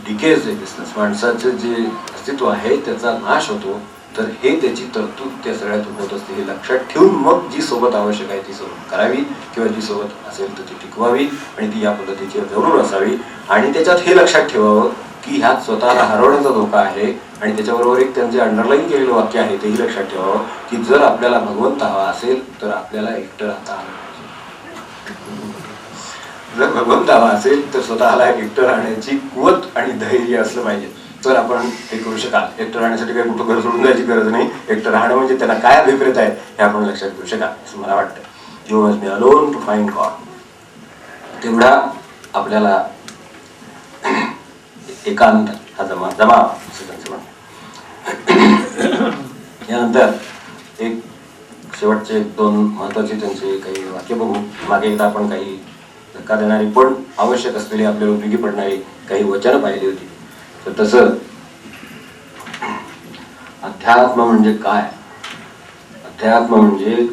डिकेज एक्झिस्टन्स, माणसाचं जे अस्तित्व आहे त्याचा नाश होतो. तर हे त्याची तरतूद त्या सगळ्यातून होत असते हे लक्षात ठेवून मग जी सोबत आवश्यक आहे ती सोबत करावी, किंवा जी सोबत असेल तर ती टिकवावी आणि ती या पद्धतीची जरूर असावी. आणि त्याच्यात हे लक्षात ठेवावं की ह्यात स्वतःला हरवण्याचा धोका आहे. आणि त्याच्याबरोबर एक त्यांचे अंडरलाईन केलेलं वाक्य आहे तेही लक्षात ठेवावं की जर आपल्याला भगवंत हवा असेल तर आपल्याला एकटं राहता आलं पाहिजे. जर भगवंत हवा असेल तर स्वतःला एकटं राहण्याची कुवत आणि धैर्य असलं पाहिजे, तर आपण ते करू शकाल. एकटं राहण्यासाठी काही कुठं घर सोडून जायची गरज नाही. एकटं राहणं म्हणजे त्याला काय अभिप्रेत आहे हे आपण लक्षात घेऊ शकाल असं मला वाटतं. You must be alone to find God. तेवढा आपल्याला एकांत हा जमाव असं त्यांचं म्हणणं. यानंतर एक शेवटचे 2 महत्वाचे त्यांचे काही वाक्य बघू. मागे एकदा आपण काही धक्का देणारी पण आवश्यक असलेली आपल्याला उपयोगी पडणारी काही वचनं पाहिली होती. तर तसं अध्यात्म म्हणजे काय? अध्यात्म म्हणजे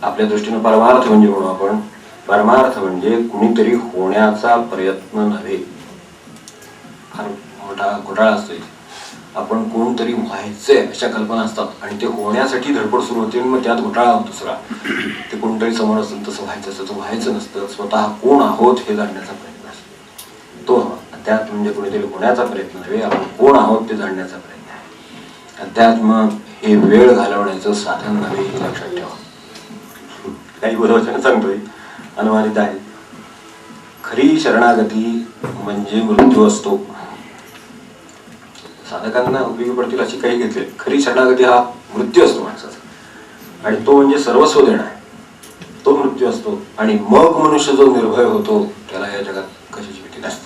आपल्या दृष्टीनं परमार्थ म्हणजे म्हणू आपण. परमार्थ म्हणजे कुणीतरी होण्याचा प्रयत्न नव्हे. फार मोठा घोटाळा असतो. आपण कोणतरी व्हायचंय अशा कल्पना असतात आणि ते होण्यासाठी धडपड सुरू होते, मग त्यात घोटाळा होतो सगळा. ते कोणतरी समोर असेल तसं व्हायचं असतं, तसं व्हायचं नसतं. स्वतः कोण आहोत हे जाणण्याचा प्रयत्न असतो तो हवा. अध्यात्म म्हणजे कोणीतरी होण्याचा प्रयत्न नव्हे, आपण कोण आहोत ते जाणण्याचा प्रयत्न आहे. अध्यात्म हे वेळ घालवण्याचं साधन नव्हे हे लक्षात ठेवा. काही वचन सांगतोय अनुमानित आहे. खरी शरणागती म्हणजे मृत्यू असतो. साधकांना उपयोगी पडतील अशी काही घेतली. खरी शरणागती हा मृत्यू असतो माणसाचा, आणि तो म्हणजे सर्वस्व देणं आहे. तो मृत्यू असतो. आणि मग मनुष्य जो निर्भय होतो त्याला या जगात कशाची भीती नसते.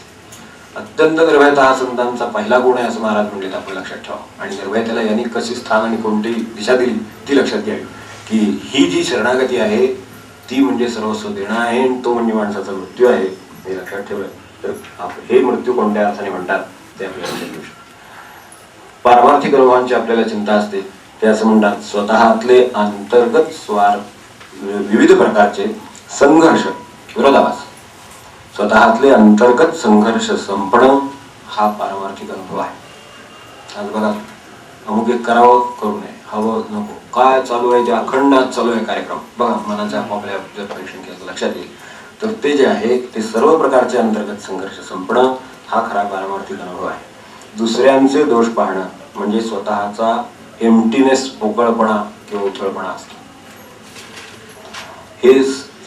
अत्यंत निर्भयता हा संतांचा पहिला गुण आहे असं महाराज म्हणले, आपण लक्षात ठेवा. आणि निर्भयतेला यांनी कशी स्थान आणि कोणती दिशा दिली ती लक्षात घ्यावी की ही जी शरणागती आहे ती म्हणजे सर्वस्व देणं आहे, आणि तो म्हणजे माणसाचा मृत्यू आहे हे लक्षात ठेवलं. तर हे मृत्यू कोणत्या अर्थाने म्हणतात ते आपल्याला लक्षात घेऊ शकतो. पारमार्थिक अनुभवांची आपल्याला चिंता असते. ते असं म्हणतात स्वतःतले अंतर्गत स्वार्थ विविध प्रकारचे संघर्ष विरोधाभास, स्वतःतले अंतर्गत संघर्ष संपणं हा पारमार्थिक अनुभव आहे. आज बघा अमुक एक करावं करू नये, हवं नको, काय चालू आहे, जे अखंड चालू आहे कार्यक्रम बघा मनाच्या आपापल्या जर परीक्षण केलं लक्षात येईल. तर ते जे आहे ते सर्व प्रकारचे अंतर्गत संघर्ष संपणं हा खरा पारमार्थिक अनुभव आहे. दुसऱ्यांचे दोष पाहणं म्हणजे स्वतःचा एम्प्टीनेस, पोकळपणा किंवा उथळपणा असतो.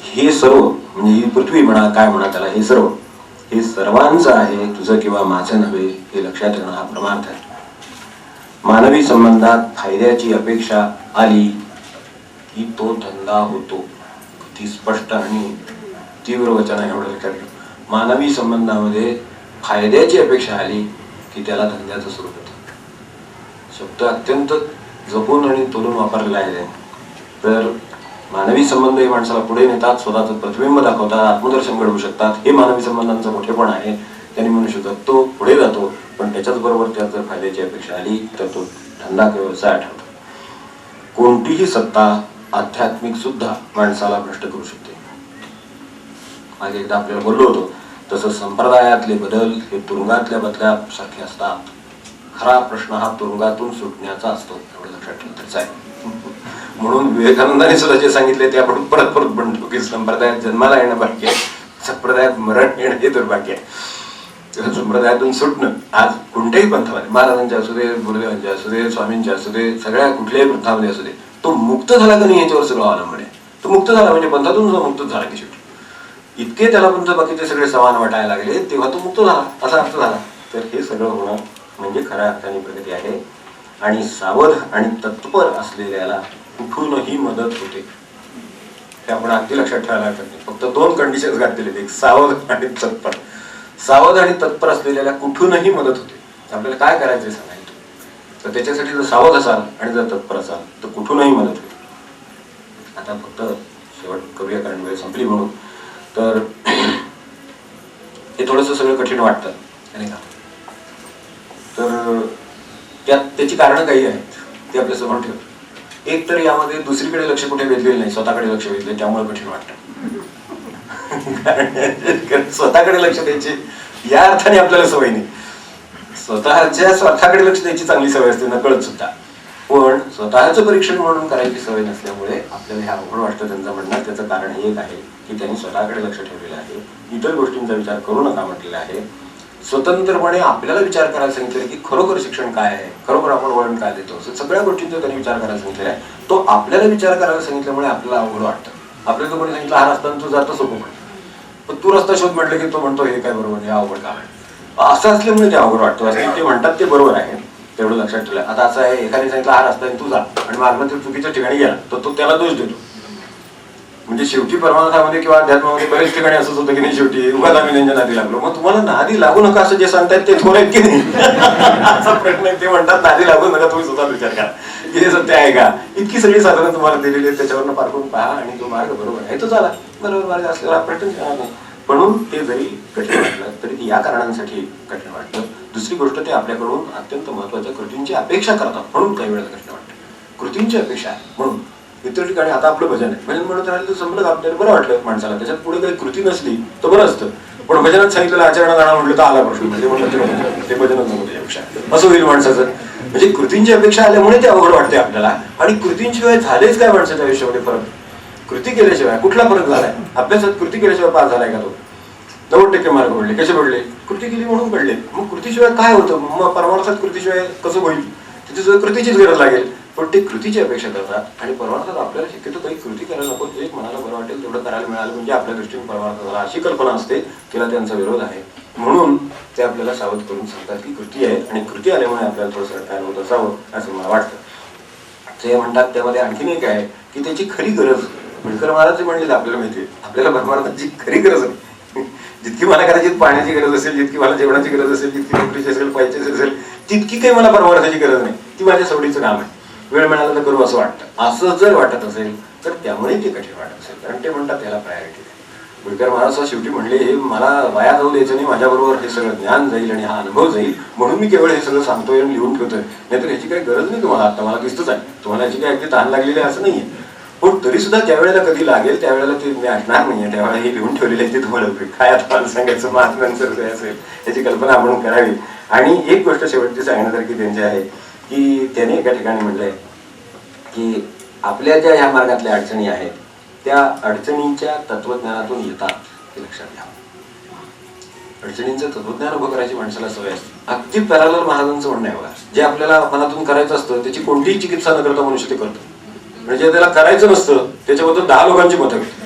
हे सर्व म्हणजे ही पृथ्वी म्हणा काय म्हणा त्याला, हे सर्वांचं आहे, तुझं किंवा माझं नव्हे हे लक्षात येणं हा परमार्थ आहे. मानवी संबंधात फायद्याची अपेक्षा आली की तो धंदा होतो. ती स्पष्ट आणि तीव्र वचन आहे एवढं लक्षात ठेव. मानवी संबंधामध्ये फायद्याची अपेक्षा आली की त्याला धंद्याचं स्वरूप होतं. शब्द अत्यंत जपून आणि तोलून वापरलेला आहे. तर मानवी संबंध हे माणसाला पुढे नेतात, स्वतःचं प्रतिबिंब दाखवतात, आत्मदर्शन घडवू शकतात. हे मानवी संबंधांचं मोठेपण आहे. त्यांनी मनुष्य जगतो, पुढे जातो. पण त्याच्याच बरोबर त्यात जर फायद्याची अपेक्षा आली तर तो धंदा किंवा व्यवसाय ठरतो. कोणतीही सत्ता आध्यात्मिक सुद्धा माणसाला भ्रष्ट करू शकते. मागे एकदा आपल्याला बोललो होतो तसं संप्रदायातले बदल हे तुरुंगातल्या बदलासारखे असतात. खरा प्रश्न हा तुरुंगातून सुटण्याचा असतो, एवढं लक्षात ठेवताच आहे. म्हणून विवेकानंदाने सुद्धा जे सांगितले ते आपण परत परत म्हणतो की संप्रदायात जन्माला येणं बाकी आहे, संप्रदायात मरण येणं हे दुर्भाग्य आहे. संप्रदायातून सुटणं आज कोणत्याही पंथामध्ये, महाराजांच्या असू दे, गुरुदेवांच्या असू दे, स्वामींच्या असू दे, सगळ्या कुठल्याही पंथामध्ये असू दे, तो मुक्त झाला का नाही याच्यावर सगळं अवलंबून आहे. तो मुक्त झाला म्हणजे पंथातून मुक्त झाला की शेवटी इतके त्याला पंथ बाकीचे सगळे समान वाटायला लागले तेव्हा तो मुक्त झाला असा अर्थ झाला. तर हे सगळं होणं म्हणजे खऱ्या अर्थाने प्रगती आहे. आणि सावध आणि तत्पर असलेल्याला कुठूनही मदत होते. हे आपण अगदी लक्षात ठेवायला हरकत नाही. फक्त 2 कंडिशन्स घातलेले, एक सावध आणि तत्पर. सावध आणि तत्पर असलेल्याला कुठूनही मदत होते. आपल्याला काय करायचं सांगायचं तर त्याच्यासाठी जर सावध असाल आणि जर तत्पर असाल तर कुठूनही मदत होईल. आता फक्त शेवट करूया कारण वेळ संपली म्हणून. तर हे थोडंसं सगळं कठीण वाटतं नाही का. तर त्याची कारणं काही आहेत ते आपल्या समोर ठेवतो. एक तर यामध्ये दुसरीकडे लक्ष कुठे वेधलेलं नाही, स्वतःकडे लक्ष वेधले त्यामुळे कठीण वाटतं. कारण स्वतःकडे लक्ष द्यायची या अर्थाने आपल्याला सवय नाही. स्वतःकडे लक्ष द्यायची चांगली सवय असते नकळत सुद्धा, पण स्वतःचं परीक्षण म्हणून करायची सवय नसल्यामुळे आपल्याला हे अवघड वाटतं. त्यांचं म्हणणं त्याचं कारण हे एक आहे की त्यांनी स्वतःकडे लक्ष ठेवलेलं आहे, इतर गोष्टींचा विचार करू नका म्हटलेला आहे. स्वतंत्रपणे आपल्याला विचार करायला सांगितलं की खरोखर शिक्षण काय आहे, खरोखर आपण वळण काय देतो, सगळ्या गोष्टींचा त्यांनी विचार करायला सांगितलेला आहे. तो आपल्याला विचार करायला सांगितल्यामुळे आपल्याला अवघड वाटतं. आपल्याला कोणी सांगितलं हा रस्ता तू जातो सोपं पडतं, पण तू रस्ता शोध म्हटलं की तो म्हणतो हे काय बरोबर, हे अवघड काम आहे. असं असल्यामुळे ते अवघड वाटतं. असं ते म्हणतात ते बरोबर आहे, तेवढं लक्षात ठेवलं. आता असं आहे, एखाद्याने सांगितलं हा रस्ता आहे तू जा आणि मार्ग ते चुकीच्या ठिकाणी गेला तर तो त्याला दोष देतो. म्हणजे शेवटी परमार्थामध्ये किंवा अध्यात्मामध्ये बरेच ठिकाणी असंच होतं की नाही, शेवटी उगाच आम्ही त्यांच्या नादी लागलो. मग तुम्हाला नादी लागू नका असं जे सांगतायत ते थोडं आहेत की नाही असा प्रश्न आहे. ते म्हणतात नादी लागू नका, तुम्ही स्वतः विचार करा की हे सत्य आहे का. इतकी सगळी साधनं तुम्हाला दिलेली आहेत, त्याच्यावरनं पारखून पहा आणि तो मार्ग बरोबर आहे तो चाला. बरोबर मार्ग असलेला प्रश्न नाही. म्हणून ते जरी कठीण वाटलं तरी ते या कारणांसाठी कठीण वाटलं. दुसरी गोष्ट, ते आपल्याकडून अत्यंत महत्वाच्या कृतींची अपेक्षा करतात म्हणून काही वेळेला कठीण वाटतं. कृतींची अपेक्षा आहे म्हणून. इतर ठिकाणी आता आपलं भजन आहे, भजन म्हणत राहिलं तर संपलं, आपल्याला बरं वाटलं माणसाला. त्याच्यात पुढे काही कृती नसली तर बरं असतं, पण भजनात सांगितलेलं आचरण गाणं म्हटलं तर आला प्रश्न. म्हणजे म्हणलं ते भजनच नको त्यापेक्षा असं होईल माणसाचं. म्हणजे कृतींची अपेक्षा आल्यामुळे ते अवघड वाटते आपल्याला. आणि कृतींशिवाय झालेच काय माणसाच्या आयुष्यामध्ये फरक? कृती केल्याशिवाय कुठला फरक झालाय? अभ्यासात कृती केल्याशिवाय पास झालाय का तो? 90% मार्क पडले, कसे पडले? कृती केली म्हणून पडले. मग कृतीशिवाय काय होतं? मग परमार्थात कृतीशिवाय कसं होईल? तिथे कृतीचीच गरज लागेल. पण ते कृतीची अपेक्षा करतात आणि परमार्थात आपल्याला शक्यतो काही कृती करायला नको, जे मनाला बरं वाटेल तेवढं करायला मिळालं म्हणजे आपल्या दृष्टीने परमार्थ झाला अशी कल्पना असते. तिला त्यांचा विरोध आहे. म्हणून ते आपल्याला सावध करून सांगतात की कृती आहे आणि कृती आल्यामुळे आपल्याला थोडंसं काय होत असावं असं मला वाटतं. ते म्हणतात त्यामध्ये आणखीन एक आहे की त्याची खरी गरज, विठकर महाराज म्हणलेलं आपल्याला माहिती आहे, आपल्याला परमार्थाची खरी गरज आहे. जितकी मला कदाचित पाण्याची गरज असेल, जितकी मला जेवणाची गरज असेल, जितकी नोकरीची असेल, पैशाची असेल, तितकी काही मला परमार्थाची गरज नाही. ती माझ्या सवडीचं काम आहे, वेळ मिळाला तर करू असं वाटतं. असं जर वाटत असेल तर त्यामुळे ते कठीण वाटत असेल, कारण ते म्हणतात त्याला प्रायोरिटी आहे. विठकर महाराज शेवटी म्हणले हे मला वाया जाऊ द्यायचं नाही, माझ्याबरोबर हे सगळं ज्ञान जाईल आणि हा अनुभव जाईल म्हणून मी केवळ हे सगळं सांगतोय आणि लिहून ठेवतोय. नाहीतर ह्याची काही गरज नाही तुम्हाला. आता मला दिसतच आहे तुम्हाला याची काही अगदी ताण लागलेली आहे असं नाहीये, पण तरी सुद्धा ज्या वेळेला कधी लागेल त्यावेळेला ते मी ऐकणार नाहीये. त्यावेळेला हे लिहून ठेवलेले आहे ते तुम्हाला काय आता मला सांगायचं महात्म्यांचं काय असेल याची कल्पना आपण करावी. आणि एक गोष्ट शेवटची सांगण्यासारखी त्यांची आहे की त्याने एका ठिकाणी म्हटलंय की आपल्या ज्या ह्या मार्गातल्या अडचणी आहेत त्या अडचणींच्या तत्वज्ञानातून येतात हे लक्षात घ्या. अडचणींचं तत्वज्ञान उभं करायची माणसाला सवय असते. अगदी पॅरलल महाराजांचं म्हणणं आहे बघा, जे आपल्याला मनातून करायचं असतं त्याची कोणतीही चिकित्सा न करता मनुष्य ते करतो. म्हणजे त्याला करायचं नसतं त्याच्याबद्दल 10 लोकांची मतं घेतो.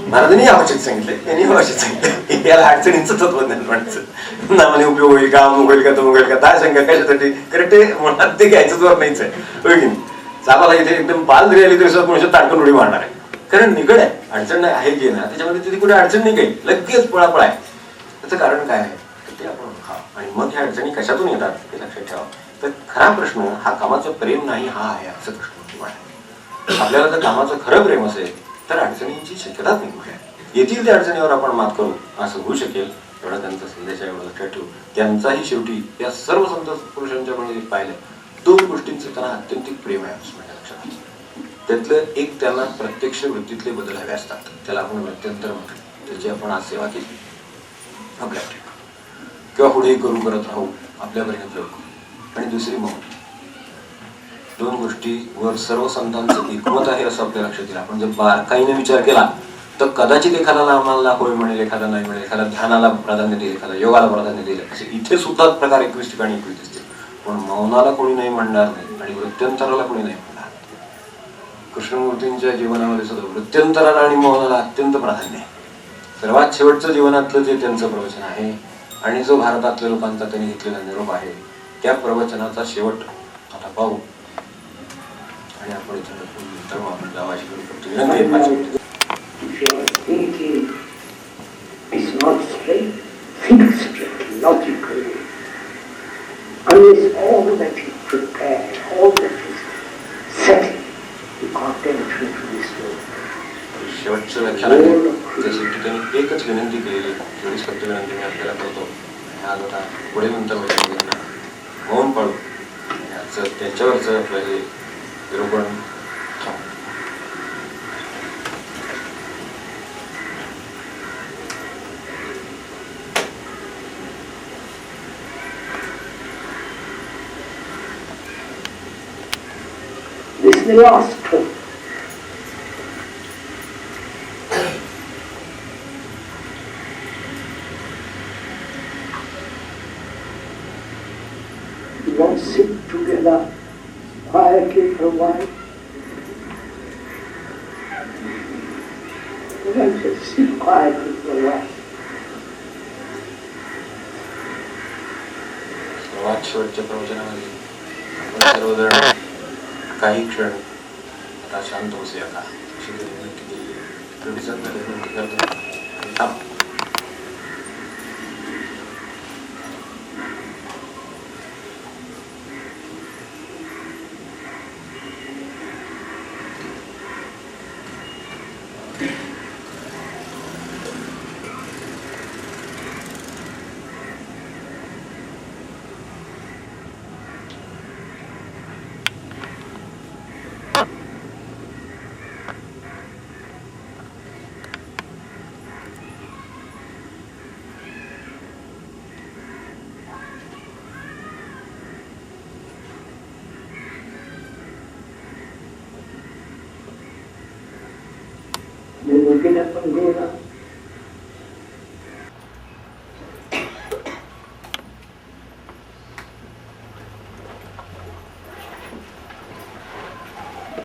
महाराजांनी आवश्यक सांगितलंय, त्यांनी आवश्यक सांगितलंय, याला अडचणींचं तत्वज्ञान म्हणायचं. नामाने उपयोग होईल का, अमुक होईल का, तमुक होईल का, काय शंका कशासाठी, कारण ते म्हणतात ते घ्यायचंच वर नाहीच आहे. होय की नाही? सापाला इथे एकदम पाल जरी आली तरी मनुष्य ताटकन उडी मारणार आहे, कारण निकड आहे. अडचण आहे जी ना त्याच्यामध्ये तिथे कुठे अडचण नाही, काही लगेच पळापळ आहे. त्याचं कारण काय आहे ते आपण बघावं. आणि मग ह्या अडचणी कशातून येतात हे लक्षात ठेवा. तर खरा प्रश्न हा कामाचं प्रेम नाही हा आहे असं प्रश्न आहे. आपल्याला जर कामाचं खरं प्रेम असेल तर अडचणींची शक्यताच नाही. येथील त्या अडचणीवर आपण मात करू असं होऊ शकेल. एवढा त्यांचा संदेश आहे, एवढं लक्षात ठेवू. त्यांचाही शेवटी या सर्व संत पुरुषांच्या मध्ये पाहिलं 2 गोष्टींचं त्यांना अत्यंतिक प्रेम आहे असं माझ्या लक्षात. त्यातलं एक त्यांना प्रत्यक्ष वृत्तीतले बदल हवे असतात, त्याला आपण वृत्त्यंतर म्हणतो. त्याची आपण आज सेवा केली आपल्या किंवा पुढेही करू, करत राहू, आपल्यापर्यंत करू. आणि दुसरी मौन. 2 गोष्टीवर सर्व संतांचं एकमत आहे असं आपल्या लक्षात येईल. आपण जर बारकाईने विचार केला तर कदाचित एखाद्याला आम्हाला होय म्हणेल, एखादा नाही म्हणेल, एखादा ध्यानाला प्राधान्य देईल, एखादा योगाला प्राधान्य देईल, असे इथे सुद्धा प्रकार 21 ठिकाणी 21 दिसतील. पण मौनाला कोणी नाही म्हणणार नाही आणि वृत्त्यंतराला कोणी नाही म्हणणार. कृष्णमूर्तींच्या जीवनामध्ये सुद्धा वृत्त्यंतराला आणि मौनाला अत्यंत प्राधान्य आहे. सर्वात शेवटचं जीवनातलं जे त्यांचं प्रवचन आहे आणि जो भारतातल्या लोकांचा त्यांनी घेतलेला निरोप आहे त्या प्रवचनाचा शेवट आता पाहू आणि आपण इथे जावाशी करू. If your thinking is not straight, think straight, logically. Unless all that is prepared, all that is settled, you can't enter into this world. शेवटचं व्याख्यान आहे त्यासाठी त्यांनी एकच विनंती केलेली, तेवढीच फक्त विनंती मी आपल्याला करतो. आज आता पुढे नंतर मौन पाळू. त्याच्यावरचं आपलं हे निरूपण the last hope. We won't sit together quietly for a while. We won't just sit quietly for a while. सर्वात शेवटच्या प्रवचनामध्ये आपण सर्वजण काही क्षण आता शांत बसूया का अशी जरी विनंती केली प्रतिसाद मध्ये विनंती करतो आणि थांब. Then we'll get up and go around.